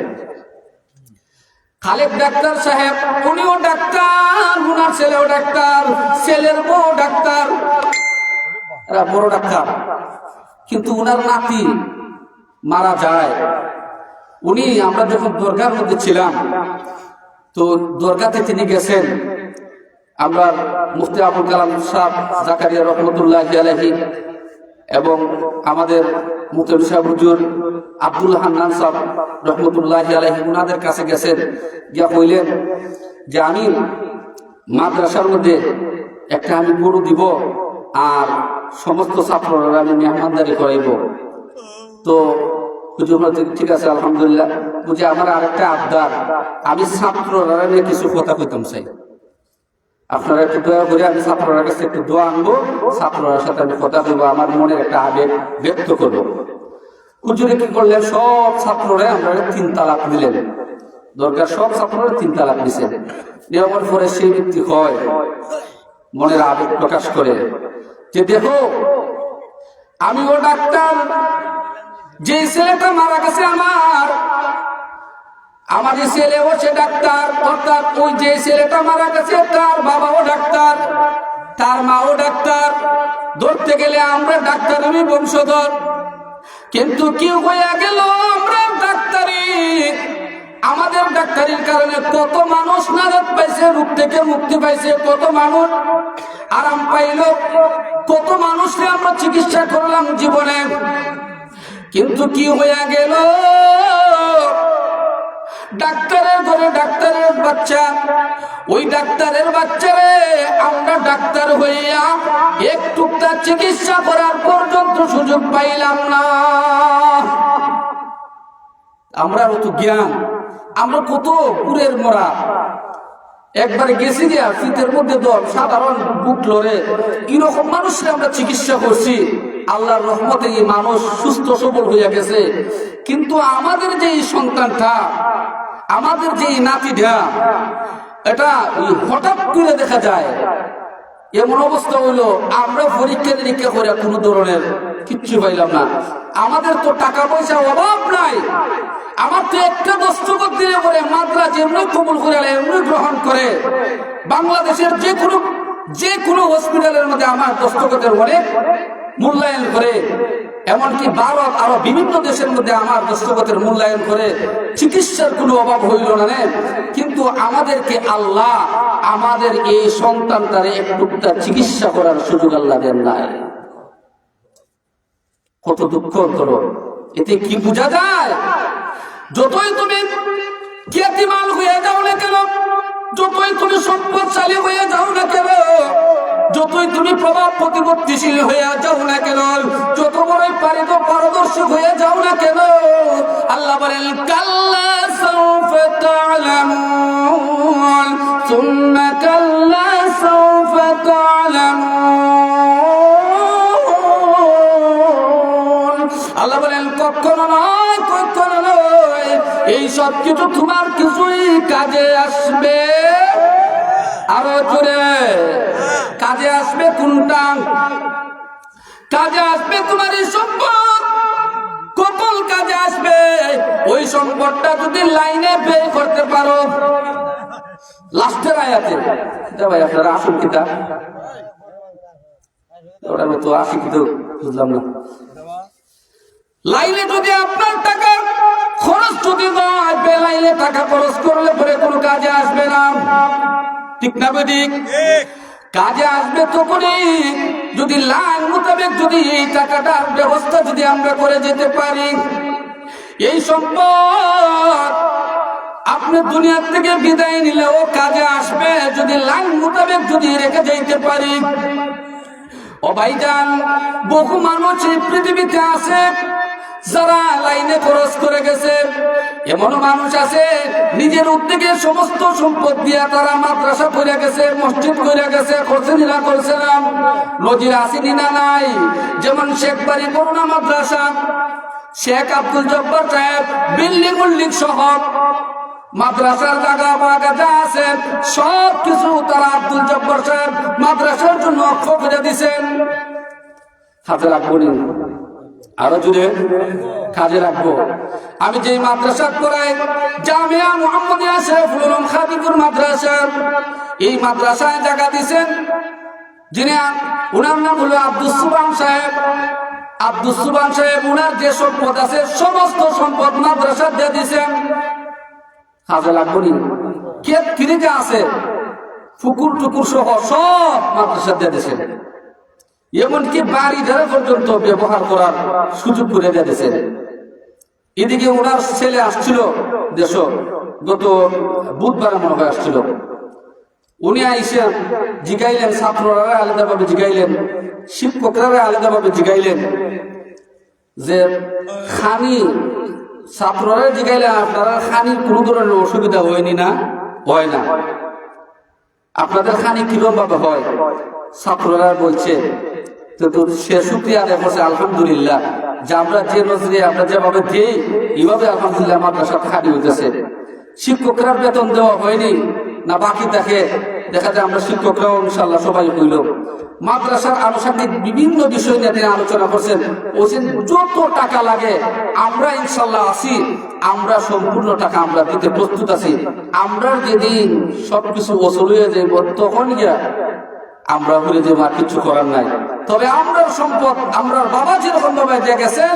খালেক ডাক্তার সাহেব, উনিও ডাক্তার, উনার ছেলেও ডাক্তার, ছেলের বউ ডাক্তার, এরা বড় ডাক্তার। কিন্তু উনার নাতি মারা যায়। উনি, আমরা যখন দরগার মধ্যে ছিলাম, তো দরগাতে তিনি গেছেন। আমরা মুফতি আবুল কালাম সাহেব জাকারিয়া রহমতুল্লাহ আলাইহি এবং আমাদের মুফতি সাহেব হুজুর আব্দুল হান্নান সাহেব রহমতুল্লাহ আলাইহি উনাদের কাছে গেছেন। গিয়া কইলেন যে আমি মাদ্রাসার মধ্যে একটা আমি গরু দিব আর সমস্ত ছাত্ররা আমি মেহমানদারি করাইব। তো হুজুর ঠিক আছে আলহামদুলিল্লাহ। বুঝি আমার আরেকটা আবদার, আমি ছাত্ররা নিয়ে কিছু কথা কইতাম চাই, আপনারা একটু দয়া করে আমি ছাত্ররা কাছে একটু দোয়া আনবো, ছাত্ররা সাথে আমি কথা বলবো, আমার মনের একটা আবেগ ব্যক্ত করবো। হুজুরে কি করলেন, সব ছাত্ররা আমরা 3 তালাক দিলেন। দরকার সব ছাত্ররা 3 তালাক দিছেন। নেওয়ার পরে সেই ব্যক্তি হয় মনের আবেগ প্রকাশ করে যে দেখো আমিও ডাক্তার, যে ছেলেটা মারা গেছে আমার ছেলেও সে ডাক্তার, অর্থাৎ ওই যে ছেলেটা মারা গেছে তার বাবাও ডাক্তার, তার মাও ডাক্তার, ধরতে গেলে আমরা ডাক্তারেরই বংশধর। কিন্তু কি হয়ে গেল, আমরা ডাক্তারি, আমাদের ডাক্তারির কারণে কত মানুষ নাজাত পাইছে, রোগ থেকে মুক্তি পাইছে, কত মানুষ আরাম পাইল, কত মানুষকে আমরা চিকিৎসা করলাম জীবনে। কিন্তু কি হয়ে গেল, ডাক্তারের ঘরে ডাক্তারের বাচ্চা, ওই ডাক্তারের বাচ্চারে আমরা ডাক্তার হইয়া একটু তার চিকিৎসা করার পর্যন্ত সুযোগ পাইলাম না। আমরা অত জ্ঞান, আমরা কত পুরের মরা, একবারে গেছি গিয়া শীতের মধ্যে দল সাধারণ বুক লড়ে, এরকম মানুষকে আমরা চিকিৎসা করছি। আল্লাহর রহমতে এই মানুষ সুস্থ সবল হইয়া গেছে। কিন্তু আমাদের যে এই সন্তানটা, আমাদের যে এই নাতিটা, এটা হঠাৎ করে দেখা যায় এমন অবস্থা হইলো, আমরা পরীক্ষা নিরীক্ষা করে কোনো ধরনের কিচ্ছু পাইলাম না। আমাদের তো টাকা পয়সা অভাব নাই, আমার তো একটা দস্তখত দিলে পরে মাদ্রাজ এমনি কবুল করে এমনি গ্রহণ করে। বাংলাদেশের যে কোনো হসপিটালের মধ্যে আমার দস্তখতের অনেক মূল্যায়ন করে, এমনকি ভারত আরো বিভিন্ন দেশের মধ্যে আমার দস্তখতের মূল্যায়ন করে। চিকিৎসার কোনো অভাব হইল না। কিন্তু আমাদেরকে আল্লাহ আমাদের এই সন্তানটারে একটুকটা চিকিৎসা করার সুযোগ আল্লাহ দেন নাই। কত দুঃখ অন্তর। এতে কি বোঝা যায়, যতই তুমি খ্যাতিমান হয়ে যাও না কেন, যতই তুমি সম্পদশালী হয়ে যাও না কেন, যতই তুমি প্রভাব প্রতিপত্তিশীল হয়ে যাও না কেন, যত বড়ই পারদর্শক হয়ে যাও না কেন, আল্লাহ বলেন কাল্লা সাউফা তা'লামুন সুম্মা কাল্লা সাউফা তা'লামুন। আল্লাহ বলেন কখনো নয়, কখনো নয়, এই সব কিছু তোমার কিছুই কাজে আসবে। আরো জোরে, কাজে আসবে কোনটা? কাজে আসবে তোমার এই সম্পদ। কখন কাজে আসবে? ওই সম্পদটা যদি লাইনে ব্যয় করতে পারো। লাস্টের আয়াতে ভাই আপনারা আসুন কিতা ওটার মতো আসি কিন্তু বুঝলাম না। লাইনে যদি আপনার টাকা খরচ যদি নয়, বেলাইনে টাকা খরচ করলে পরে কোনো কাজে আসবে না। ঠিক না বেঠিক? কাজে আসবে তখনই যদি লাইন মোতাবেক যদি এই টাকাটার ব্যবস্থা যদি আমরা করে যেতে পারি। এই সম্পদ আপনি দুনিয়ার থেকে বিদায় নিলেও কাজে আসবে যদি লাইন মোতাবেক যদি রেখে যাইতে পারি। ও ভাইজান, বহু মানুষ এই পৃথিবীতে আছে যারা লাইনে খরচ করে গেছে, এমন মানুষ আছে নিজের উদ্যোগে সমস্ত সম্পদ দিয়া তারা মাদ্রাসা করে গেছে, মসজিদ করে গেছে, করছেন না করছে না, নজির আসেনি না নাই। যেমন শেখ বাড়ি করোনা মাদ্রাসা, শেখ আব্দুল জব্বার সাহেব বিল্ডিং উল্লিং সহ মাদ্রাসার জায়গা বাগা যা আছে সব কিছু তারা আব্দুল জব্বার সাহেব মাদ্রাসার জন্য অক্ষ করে দিচ্ছেন। হাতে রাখবো নি, আরো জুড়ে কাজে রাখবো। আমি যে মাদ্রাসা করাই জামিয়া মুহাম্মদিয়া শরীফুল উলুম খাদিমুর মাদ্রাসা, এই মাদ্রাসায় জায়গা দিচ্ছেন যিনি, উনার নাম হলো আব্দুস সুবহান সাহেব। আব্দুস সুবহান সাহেব উনার যে সম্পদ আছে সমস্ত সম্পদ মাদ্রাসা দিয়ে দিচ্ছেন। কাজে লাগবো নি, ক্ষেত কিরিকা আছে পুকুর টুকুর সহ সব মাদ্রাসা দিয়ে দিচ্ছেন। এমনকি বাড়ি ধারা পর্যন্ত ব্যবহার করার সুযোগ করে দিয়েছে। এদিকে ওনার ছেলে আসছিল দেশ, গত বুধবার মনে হয় আসছিল। উনি আইসেন জিগাইলেন, ছাত্ররা আলাদাভাবে জিগাইলেন, শিক্ষকরা আলাদাভাবে জিগাইলেন যে খানি, ছাত্ররা জিগাইলেন আপনারা খানির কোনো ধরনের অসুবিধা হয়নি না? হয় না। আপনাদের খানি কিরকম ভাবে হয়? ছাত্ররা বলছে তো সে শুকরিয়া আদায় করছে আলহামদুলিল্লাহ, যে আমরা যে নজরে আমরা যেভাবে দিই এইভাবে আলহামদুলিল্লাহ মাদ্রাসা খালি হইতেছে। শিক্ষকরা বেতন দেওয়া হয়নি না বাকি থাকে, দেখা যায় আমরা শিক্ষকরাও ইনশাল্লাহ সবাই হইল। মাদ্রাসার আনুষঙ্গিক বিভিন্ন বিষয় নিয়ে তিনি আলোচনা করছেন। বলছেন যত টাকা লাগে আমরা ইনশাল্লাহ আছি, আমরা সম্পূর্ণ টাকা আমরা দিতে প্রস্তুত আছি। আমরা যেদিন সবকিছু ওসল হয়ে যাইব তখন গিয়া আমরা বলে যে আর কিছু করার নাই। তবে আমরার সম্পদ, আমরা বাবা যেরকম ভাবে দিয়ে গেছেন,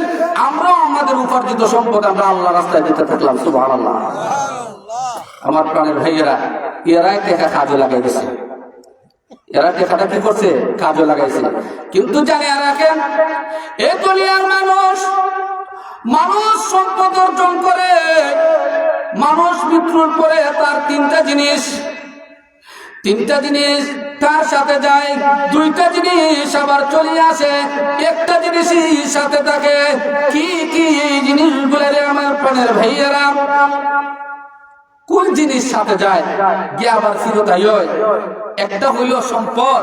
আমরাও আমাদের উপার্জিত সম্পদ আমরা আল্লাহ রাস্তায় দিতে থাকলাম। সুবহানাল্লাহ। আমার প্রাণের ভাইয়েরা, এরাই টাকা কাজে লাগাই গেছে, এরা টাকাটা কি করছে? কাজে লাগাইছে। কিন্তু জানিয়ে রাখেন, এ দুনিয়ার মানুষ সম্পদ অর্জন করে, মানুষ মৃত্যুর পরে তার তিনটা জিনিস তার সাথে যায়, দুইটা জিনিস আবার চলে আসে, একটা জিনিসই সাথে থাকে। কি কি এই জিনিসগুলো রে আমার প্রাণের ভাইয়েরা? কোন জিনিস সাথে যায় গিয়ে আবার ফিরত হয়? একটা হইল সম্পদ।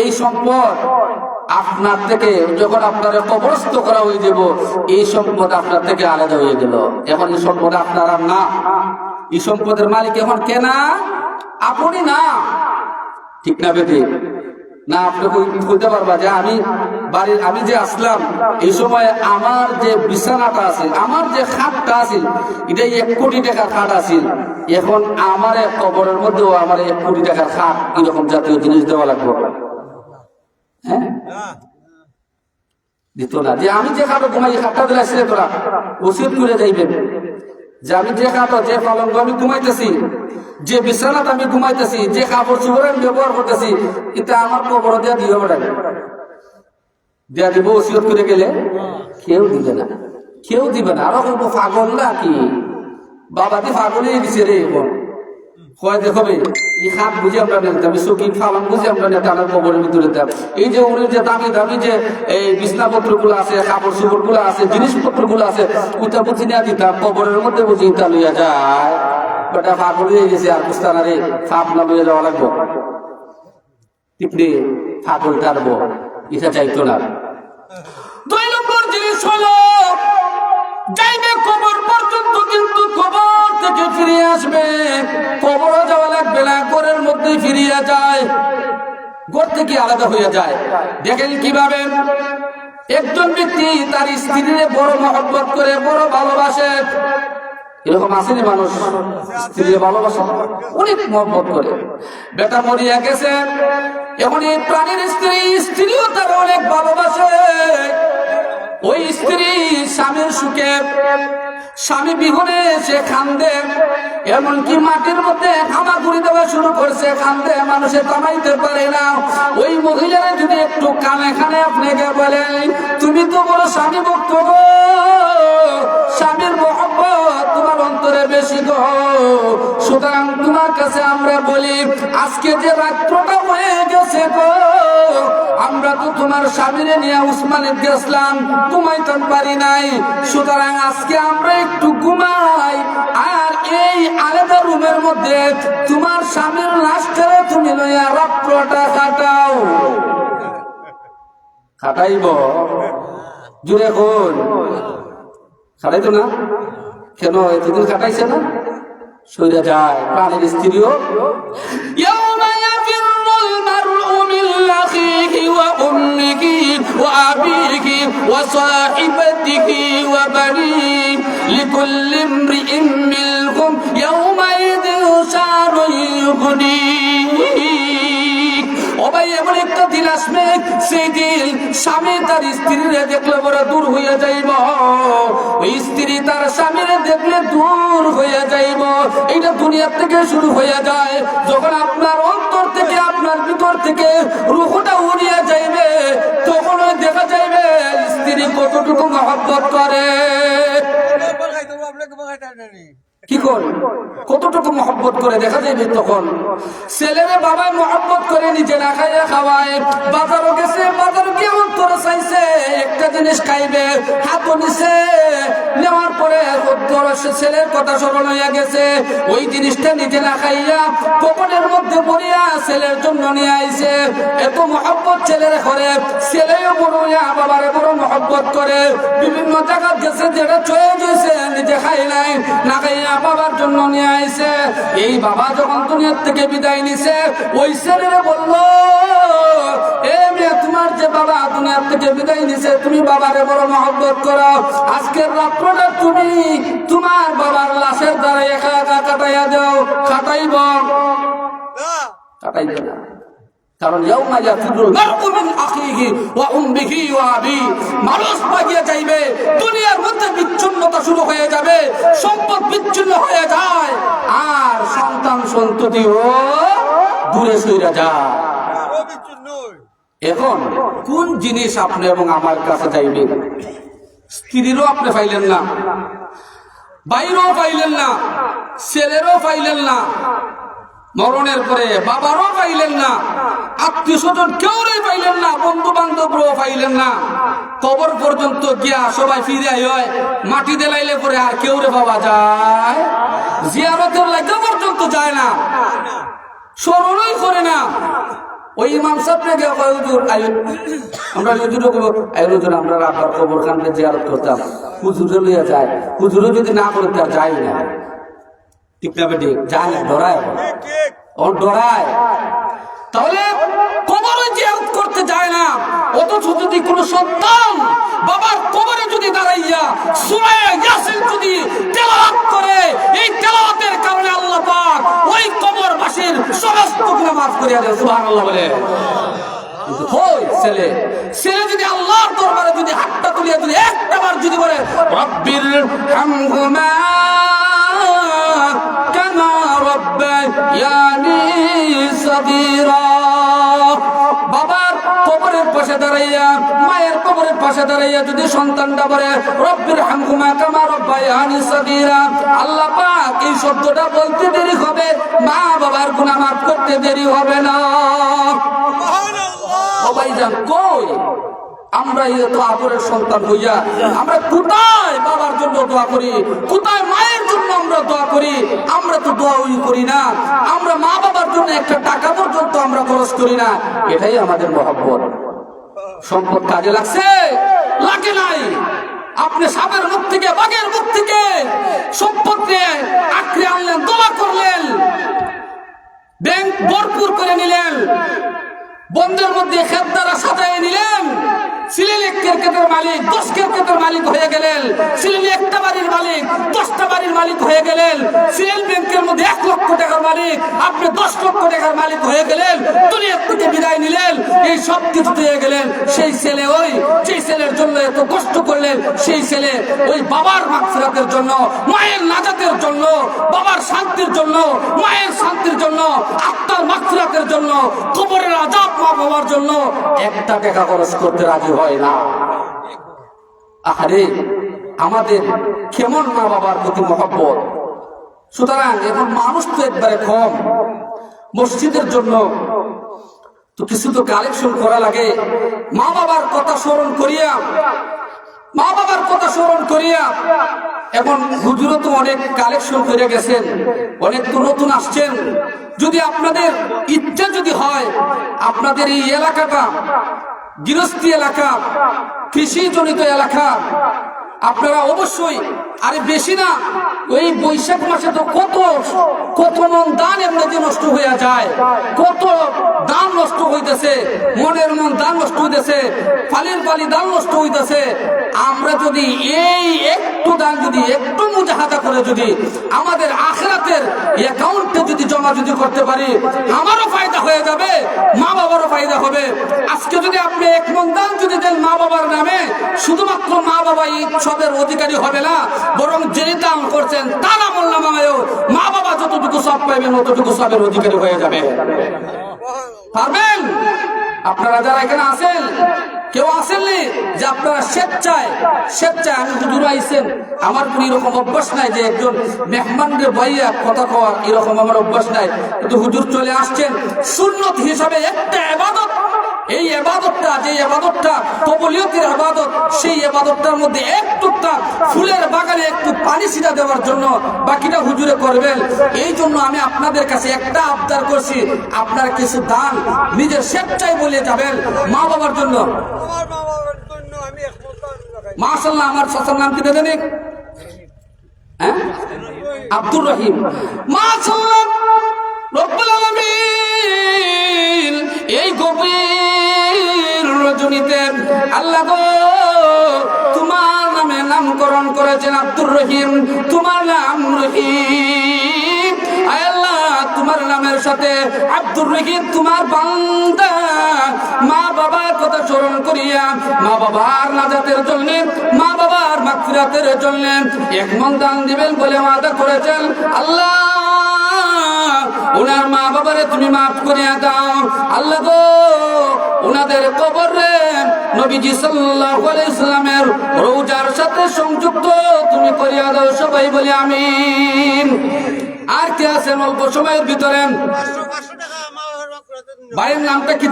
এই সম্পদ আপনার থেকে যখন আপনারা কবরস্থ করা হয়ে যাব, এই সম্পদ আপনার থেকে আলাদা হয়ে গেল। এখন এই সম্পদ আপনার আর না, এই সম্পদের মালিক এখন কেনা আপনি না। ঠিক না বেটি? না আপনি বলতে পারবা যে আমি যে আসলাম এই সময় আমার যে বিছানাটা আছে, আমার যে খাটটা আছে, এটা 1 কোটি টাকার খাট আছে। এখন আমার কবরের মধ্যেও আমার 1 কোটি টাকার খাট এরকম জাতীয় জিনিস দেওয়া লাগবে? হ্যাঁ, দিত না। যে আমি যে খাটো ঘুমাই, খাটটা দিলে আসলে তোরা ওসিয়ত করে যাইবেন যে আমি যে খাটো, যে পালঙ্গ আমি ঘুমাইতেছি, যে বিছানাটা আমি ঘুমাইতেছি, যে কাপড় চোপড় আমি ব্যবহার করতেছি, এটা আমার কবর দেওয়া দিয়ে বেড়াবে, দেয়া দিব। ওসিয়ত করে গেলে কেউ দিবে না, কেউ দিবে না। আরো বলবো পাগল না কি, বাবা দি পাগল হয়ে গেছে রে। হয় দেখো এই খাট বুঝে আমরা নিতাম, চকি ফালাম বুঝে আমরা নিতাম, আমার কবরের ভিতরে দিতাম। এই যে উনি যে দামি দামি যে এই বিছনাপত্র গুলো আছে, কাপড় চোপড় গুলো আছে, জিনিসপত্র গুলো আছে, ওটা বুঝি নিয়ে দিতাম, কবরের মধ্যে বুঝি ইটা লইয়া যায়। বেটা পাগল হয়ে গেছে, আর বুঝতে না রে, ফাপ না লইয়া যাওয়া লাগবো। ঠিক নেই, পাগল টারবো, এটা চাইতো না। 2 নম্বর জিনিস হলো যাইবে কবর পর্যন্ত, কিন্তু কবর থেকে ফিরে আসবে। কবরও যাওয়া লাগবে না, ঘরের মধ্যেই ফিরিয়ে যায়, ঘর থেকে আলাদা হয়ে যায়। দেখেন কিভাবে একজন ব্যক্তি তার স্ত্রীর বড় মহব্বত করে, বড় ভালোবাসে। এরকম আসেনি মানুষ স্ত্রী ভালোবাসে, অনেক মহব্বত করে। বেটা মরিয়া গেছে, এখন এই প্রাণীর স্ত্রীও তার অনেক ভালোবাসে। ওই স্ত্রী স্বামীর সুখে, স্বামী বিহনে সে কান্দে, এমনকি মাটির মধ্যে হামাগুড়ি দেওয়া শুরু করছে, কান্দে, মানুষে কামাইতে পারে না। ওই মহিলারা যদি একটু কানে কানে আপনাকে বলেন, তুমি তো বড় স্বামী ভক্ত গো, স্বামীর মহব্বত তোমার অন্তরে বেশি গো, সুতরাং তোমার কাছে আমরা বলি, আজকে যে রাত্রটা হয়ে গেছে গো, আমরা তো তোমার স্বামীরে নিয়ে উসমানে গেছিলাম, ঘুমাইতে পারি নাই। সুতরাং আজকে আমরা একটু ঘুমাই, আর এই আলাদা রুমের মধ্যে তোমার স্বামীর লাশটারে তুমি লইয়া রাত্রটা কাটাও। খাটাইব জুড়ে কোন খাটাইতো না কেন? এতদিন খাটাইছে না, সইরা যায় প্রাণের স্ত্রীও। وأمه وأبيه وصاحبته وبنيه لكل امرئ منهم يومئذ شأن يغنيه। ও ভাই, এমন একটা দিন আসবে, সেই দিন স্বামী তার স্ত্রীরে দেখলে বড় দূর হয়ে যাইব, ওই স্ত্রী তার স্বামীরে দেখলে দূর হয়ে যাইব। এইটা দুনিয়ার থেকে শুরু হয়ে যায়, যখন আপনার অন্তর থেকে, আপনার ভিতর থেকে রূহটা উড়িয়ে যাইবে, তখন ওই দেখা যাইবে স্ত্রী কতটুকু মহব্বত করে। কি করে কতটুকু মহব্বত করে দেখা যাবে তখন। ছেলেরে বাবাই মহব্বত করে নিজে না খাইয়া খাওয়ায়, বাজারও গেছে, বাজার গিয়ে অন্তর চাইছে একটা জিনিস খাইবে, হাতও নিছে, নেওয়ার পরে ছেলের কথা স্মরণ হইয়া গেছে, ওই জিনিসটা নিজে না খাইয়া পকেটের মধ্যে পড়িয়া ছেলের জন্য নিয়ে আইছে। এত মহব্বত ছেলের করে, ছেলেও বড় হইয়া বাবারে বড় মহব্বত করে। বিভিন্ন জায়গা গেছে, যেটা চয়ে গেছে নিজে খাই নাই, না খাইয়া বাবার জন্য নিয়ে আইছে। এই বাবা যখন দুনিয়ার থেকে বিদায় নিছে, ওই ছেলেরে বললো, এ মেয়ে, তোমার যে বাবা দুনিয়ার থেকে বিদায় নিছে, তুমি বাবারে বড় মহব্বত করো, আজকের রাত্রটা তুমি তোমার বাবার লাশের দ্বারা একা একা কাটাইয়া দাও। খাটাইব কাটাইবে না, কারণ মানুষ পাগিয়ে যাইবে, দুনিয়ার মধ্যে বিচ্ছিন্নতা শুরু হয়ে যাবে, সম্পদ বিচ্ছিন্ন হয়ে যায়, আর সন্তান সন্ততিও দূরে সরে যায়। এখন কোন জিনিস আপনি এবং আমার কাছে চাইবে? স্ত্রীরও আপনি পাইলেন না, বাইরেও পাইলেন না, ছেলেরও পাইলেন না, মরণের পরে বাবারও পাইলেন না, আত্মীয় স্বজন কেউই পাইলেন না, বন্ধু বান্ধবরাও পাইলেন না। কবর পর্যন্ত গিয়া সবাই ফিরে হয়, মাটি দেলাইলে পরে আর কেউ রে পাওয়া যায়, জিয়ারতের লাগে পর্যন্ত যায় না, স্মরণই করে না। ওই ইমাম সাহেবকে গিয়ে আমরা আমরা আপনার কবর খানকে জিয়ারত করতাম, হুজুরে লইয়া যায়, হুজুরে যদি না করে তার যায় না, ঠিক না বেটি? যায় না, ডরায়, ডরায়। তাহলে কবরে জিয়ারত করতে যায় না, অথচ যদি কোনো সন্তান বাবার কবরে যদি দাঁড়াইয়া সূরা ইয়াসিন যদি তেলাওয়াত করে, এই তেলাওয়াতের কারণে আল্লাহ পাক ওই কবরবাসীর সমস্ত গুনাহ মাফ করিয়া দেন। সুবহানাল্লাহ বলে। ওই ছেলে যদি আল্লাহর দরবারে যদি হাতটা তুলিয়া যদি একটাবার যদি বলে, রব্বির হামহুমা কামা রাব্বায়ানি সাগীরা, বাবার কবরের পাশে দাঁড়াইয়া, মায়ের কবরের পাশে দাঁড়াইয়া যদি সন্তানটা বলে, রব্বির হামহুমা কামা রাব্বায়ানি সাগীরা, আল্লাহ পাক এই শব্দটা বলতে দেরি হবে, মা বাবার গুনাহ মাফ করতে দেরি হবে না। ভাইজান, কই আমরা এত আদরের সন্তান হইয়া আমরা কোথায় বাবার জন্য দোয়া করি, কোথায় মায়ের জন্য আমরা দোয়া করি? আমরা তো দোয়াই করি না, আমরা মা বাবার জন্য একটা টাকা পর্যন্ত আমরা খরচ করি না। এটাই আমাদের মহব্বত। সম্পদ কাজে লাগছে, লাগে নাই। আপনি সাপের মুখ থেকে, বাঘের মুখ থেকে সম্পদ নিয়ে আঁকড়ে আনলেন, দোয়া করলেন, ব্যাংক ভরপুর করে নিলেন, বন্ধের মধ্যে খেতদারা সাজায় নিলেন, ছিলেন 1 ক্রিকেটের মালিক, 10 ক্রিকেটের মালিক হয়ে গেলেন, ছিলেন একটা বাড়ির মালিক, 10টা বাড়ির মালিক হয়ে গেলেন, ছিলেন ব্যাংকের মধ্যে 1 লক্ষ টাকার মালিক, আপনি 10 লক্ষ টাকার মালিক হয়ে গেলেন, দুনিয়া থেকে বিদায় নিলেন, এই সব কিছু পেয়ে গেলেন। সেই ছেলে, ওই যে ছেলের জন্য এত কষ্ট করলেন, সেই ছেলে ওই বাবার মাগফিরাতের জন্য, মায়ের নাজাতের জন্য, বাবার শান্তির জন্য, মায়ের শান্তির জন্য, আত্মার মাগফিরাতের জন্য, কবরের আযাব মাফ হওয়ার জন্য 1 টাকা খরচ করতে রাজি হয় না। আরে আমাদের কেমন মা বাবার প্রতি মহব্বত! সুতরাং এখন মানুষ তো একবারে কম, মসজিদের জন্য তো কিছু তো কালেকশন করা লাগে। মা বাবার কথা স্মরণ করিয়া এখন হুজুরও তো অনেক কালেকশন করে গেছেন, অনেক তো নতুন আসছেন। যদি আপনাদের ইচ্ছা যদি হয়, আপনাদের এই এলাকাটা গৃহস্থী এলাকা, কৃষি জনিত এলাকা, আপনারা অবশ্যই, আরে বেশি না, ওই বৈশাখ মাসে তো কত মন দান এমনিতে নষ্ট হয়ে যায়, কত দান নষ্ট হইতেছে, মনের মন দান নষ্ট হইতেছে, ফালির ফালি দান নষ্ট হইতেছে। আমরা যদি এই একটু দান যদি একটু মুজাহাদা করে যদি আমাদের আখিরাতের অ্যাকাউন্টে যদি জমা যদি করতে পারি, আমারও ফায়দা হয়ে যাবে, মা বাবারও ফায়দা হবে। আজকে যদি আপনি 1 মন দান যদি দেন মা বাবার নামে, শুধুমাত্র মা বাবা এই সবের অধিকারী হবে না, বরং যিনি দান করছেন তার আমল নামায়ও মা বাবা যতটুকু সব পাইবেন ততটুকু সবের অধিকারী হয়ে যাবে। পারবেন? আপনারা যারা এখানে আছেন, কেউ আসেননি যে আপনারা স্বেচ্ছায় আমি হুজুর আইছেন, আমার কোন এরকম অভ্যাস নাই যে একজন মেহমানকে বইয়া কথা কওয়ার, এরকম আমার অভ্যাস নাই। কিন্তু হুজুর চলে আসছেন সুন্নত হিসাবে একটা ইবাদত, এই ইবাদতটা যে ইবাদতটা কবুলিয়তের ইবাদত, সেই ইবাদতটার মধ্যে একটুটা ফুলের বাগানে একটু পানি ছিটা দেওয়ার জন্য বাকিটা হুজুরে করবেন। এই জন্য আমি আপনাদের কাছে একটা আবদার করছি, আপনার কিছু দান নিজের স্বেচ্ছায় বলে যাবেন মা বাবার জন্য। মাশাআল্লাহ, আমার চাচার নাম কি জানেন? হ্যাঁ, আব্দুর রহিম। মাশাআল্লাহ, রব্বুল আলামিন এই গভীর রজনীতে আল্লাহ গো তোমার নামে নামকরণ করেছেন আব্দুর রহিম, তোমার নাম রহিম। আয় আল্লাহ, তোমার নামের সাথে আব্দুর রহিম তোমার বান্দা মা বাবার কথা স্মরণ করিয়া মা বাবার নাজাতের জন্য, মা বাবার মাগফিরাতের জন্য 1 মন দান দিবেন বলে ওয়াদা করেছেন। আল্লাহ, ওনার মা বাবারে তুমি মাফ করিয়া দাও। আল্লাহ গো, ওনাদের কবরে নবীজি সাল্লাল্লাহু আলাইহি সাল্লামের রওজার সাথে সংযুক্ত তুমি করিয়া দাও, সবাই বলি আমিন। আর কে আছেন অল্প সময়ের ভিতরে? ভাইয়ের নামটা কি?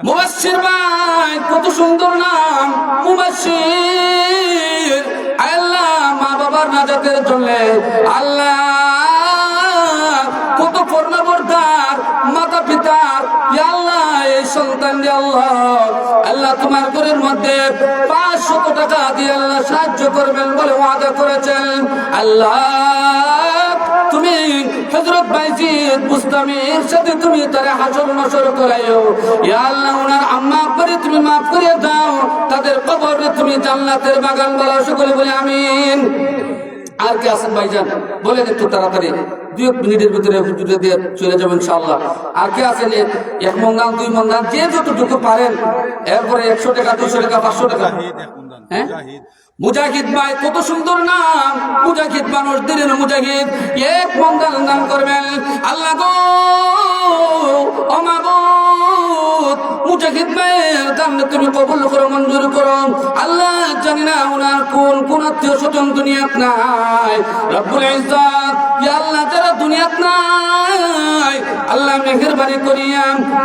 মুবাশশির ভাই, কত সুন্দর নাম মুবাশশির। আল্লাহ, মা বাবার নাজাতের জন্য আল্লাহ কত পর্ণবর্দার মাতা পিতার, আল্লাহ এই সন্তান দিয়ে আল্লাহ তোমার ঘরের মধ্যে 500 টাকা দিয়ে আল্লাহ সাহায্য করবেন বলে ওয়াদা করেছেন। আল্লাহ, তুমি হযরত বাইজিদ বুস্তামির সাথে তুমি তারে হাসর নাসর করাইও। ইয়া আল্লাহ, ওনার আম্মা আব্বারে তুমি মাফ করে দাও, তাদের কবরে তুমি জান্নাতের বাগান বানাও, সকলে বলে আমিন। আর কে আছেন ভাইজান বলেন একটু তাড়াতাড়ি, 2 মিনিটের ভিতরে হুজুরে দিয়ে চলে যাবেন ইনশাআল্লাহ। আর কে আছেন 1 মন দান, 2 মন দান, যে যতটুকু পারেন। এরপরে 100 টাকা, 200 টাকা, 500 টাকা। হ্যাঁ, মুজাহিদ ভাই, কত সুন্দর নাম মুজাহিদ, মানুষ দিনের মুজাহিদ। 1 মন দান করবেন। আল্লাহ গো, ও মাবুদ, মুজাহিদ ভাইয়ের দান তুমি কবুল করো, মঞ্জুর করো। আল্লাহ, জানি না ওনার কোন আত্মীয় স্বজন দুনিয়াত নাই। রব্বুল ইজ্জত, ইয়া আল্লাহ, যারা দুনিয়াত নাই আল্লাহ মেহেরবানি করিয়া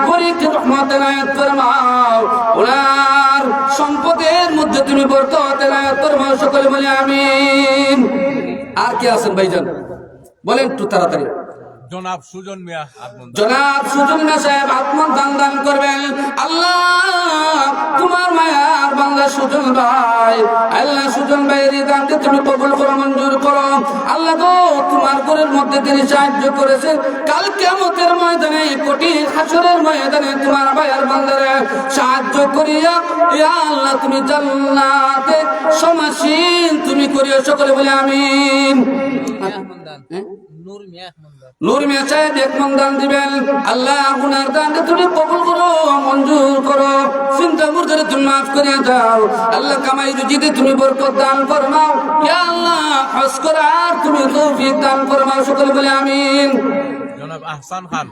গরিবকে রহমত এনায়েত ফরমাও, ওনার সম্পদের মধ্যে তুমি বরকত এনায়েত ফরমাও, সকলে বলে আমিন। আর কে আছেন ভাইজান বলেন একটু তাড়াতাড়ি? জনাব সুজন মিয়া সাহেব আত্মন দান করবেন। আল্লাহ, তোমার মায়ার বান্দা সুজন ভাই, আল্লাহ সুজন ভাইয়ের দানকে তুমি কবুল করো, মঞ্জুর করো। আল্লাহ গো, তোমার ঘরের মধ্যে তিনি সাহায্য করেছেন, কাল কিয়ামতের ময়দানে, কঠিন হাসরের ময়দানে তোমার ভাইয়ের বান্দারে সাহায্য করিয়া ইয়া আল্লাহ তুমি জান্নাতে সমাসীন তুমি করিও, সকলে বলে আমিন। নূর মিয়া সাহেব 1 মন দান দিবেন। আল্লাহ, আপনার দানকে তুমি কবুল করো, মঞ্জুর করো, চিন্তা মুর্দারে তুমি মাফ করে দাও। আল্লাহ, কামাই রুজিতে তুমি বরকত দান ফরমাও। ইয়া আল্লাহ, হজ করার তুমি তৌফিক দান ফরমাও, সকলে বলে আমিন। জনাব আহসান খান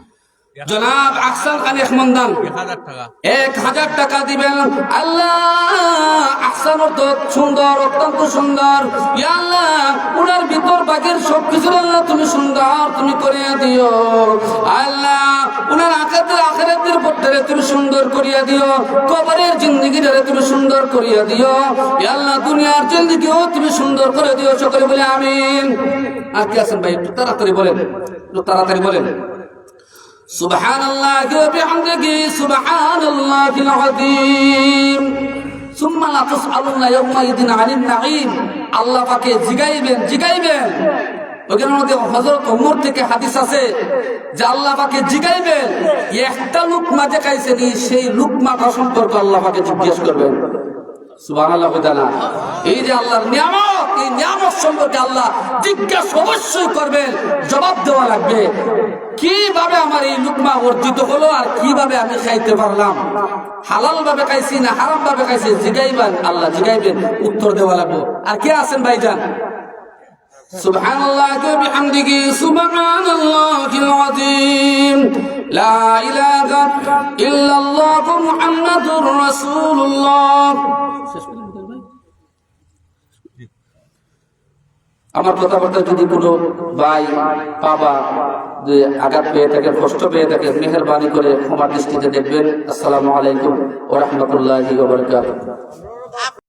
জনাব আহসান খান এহমন্দান 1000 টাকা 1000 টাকা দিবেন। আল্লাহ আহসান অর্থ সুন্দর, অত্যন্ত সুন্দর। ইয়া আল্লাহ উনার ভিতর বাগের সবকিছু আল্লাহ তুমি সুন্দর তুমি করে দিও। আল্লাহ উনার আখিরাতের পথটারে তুমি সুন্দর করিয়া দিও, কবরের জিন্দেগিটারে তুমি সুন্দর করিয়া দিও। ইয়া আল্লাহ দুনিয়ার জিন্দেগিও তুমি সুন্দর করে দিও। সকলে বলে আমিন। আর কি আছেন ভাই, একটু তাড়াতাড়ি বলেন, একটু তাড়াতাড়ি বলেন। সুবহানাল্লাহি ওয়া বিহামদিহি সুবহানাল্লাহিল আযীম। সুম্মা লা তুসআলুনা ইয়াওমাইদিন আনিন নাঈম। আল্লাহ পাকে জিগাইবেন। ওখানের মধ্যে হযরত ওমর থেকে হাদিস আছে যে আল্লাহ পাকে জিগাইবেন একটা লুকমা যে খাইছেন সেই লুকমাটা সম্পর্কে আল্লাহ পাকে জিজ্ঞেস করবেন। সুবহানাল্লাহ তাআলা। এই যে আল্লাহর নিয়ামত, এই নিয়ামত সম্পর্কে আল্লাহ জিজ্ঞাসা অবশ্যই করবেন, জবাব দেওয়া লাগবে। কিভাবে আমার এই লুকমা অর্জিত হলো আর কিভাবে আমি খাইতে পারলাম, হালাল ভাবে খাইছি না হারাম ভাবে খাইছি, জিগাইবেন, আল্লাহ জিগাইবেন, উত্তর দেওয়া লাগবে। আর কে আছেন ভাইজান? সুবহানাল্লাহি ওয়া বিহামদিহি সুবহানাল্লাহিল আযীম। লা ইলাহা ইল্লাল্লাহ মুহাম্মাদুর রাসূলুল্লাহ। আমার কথাবার্তা যদি কোনো ভাই বাবা যে আঘাত পেয়ে থাকে, কষ্ট পেয়ে থাকে, মেহেরবানি করে ক্ষমার দৃষ্টিতে দেখবেন। আসসালামু আলাইকুম ওয়া রাহমাতুল্লাহি ওয়া বারাকাতুহু।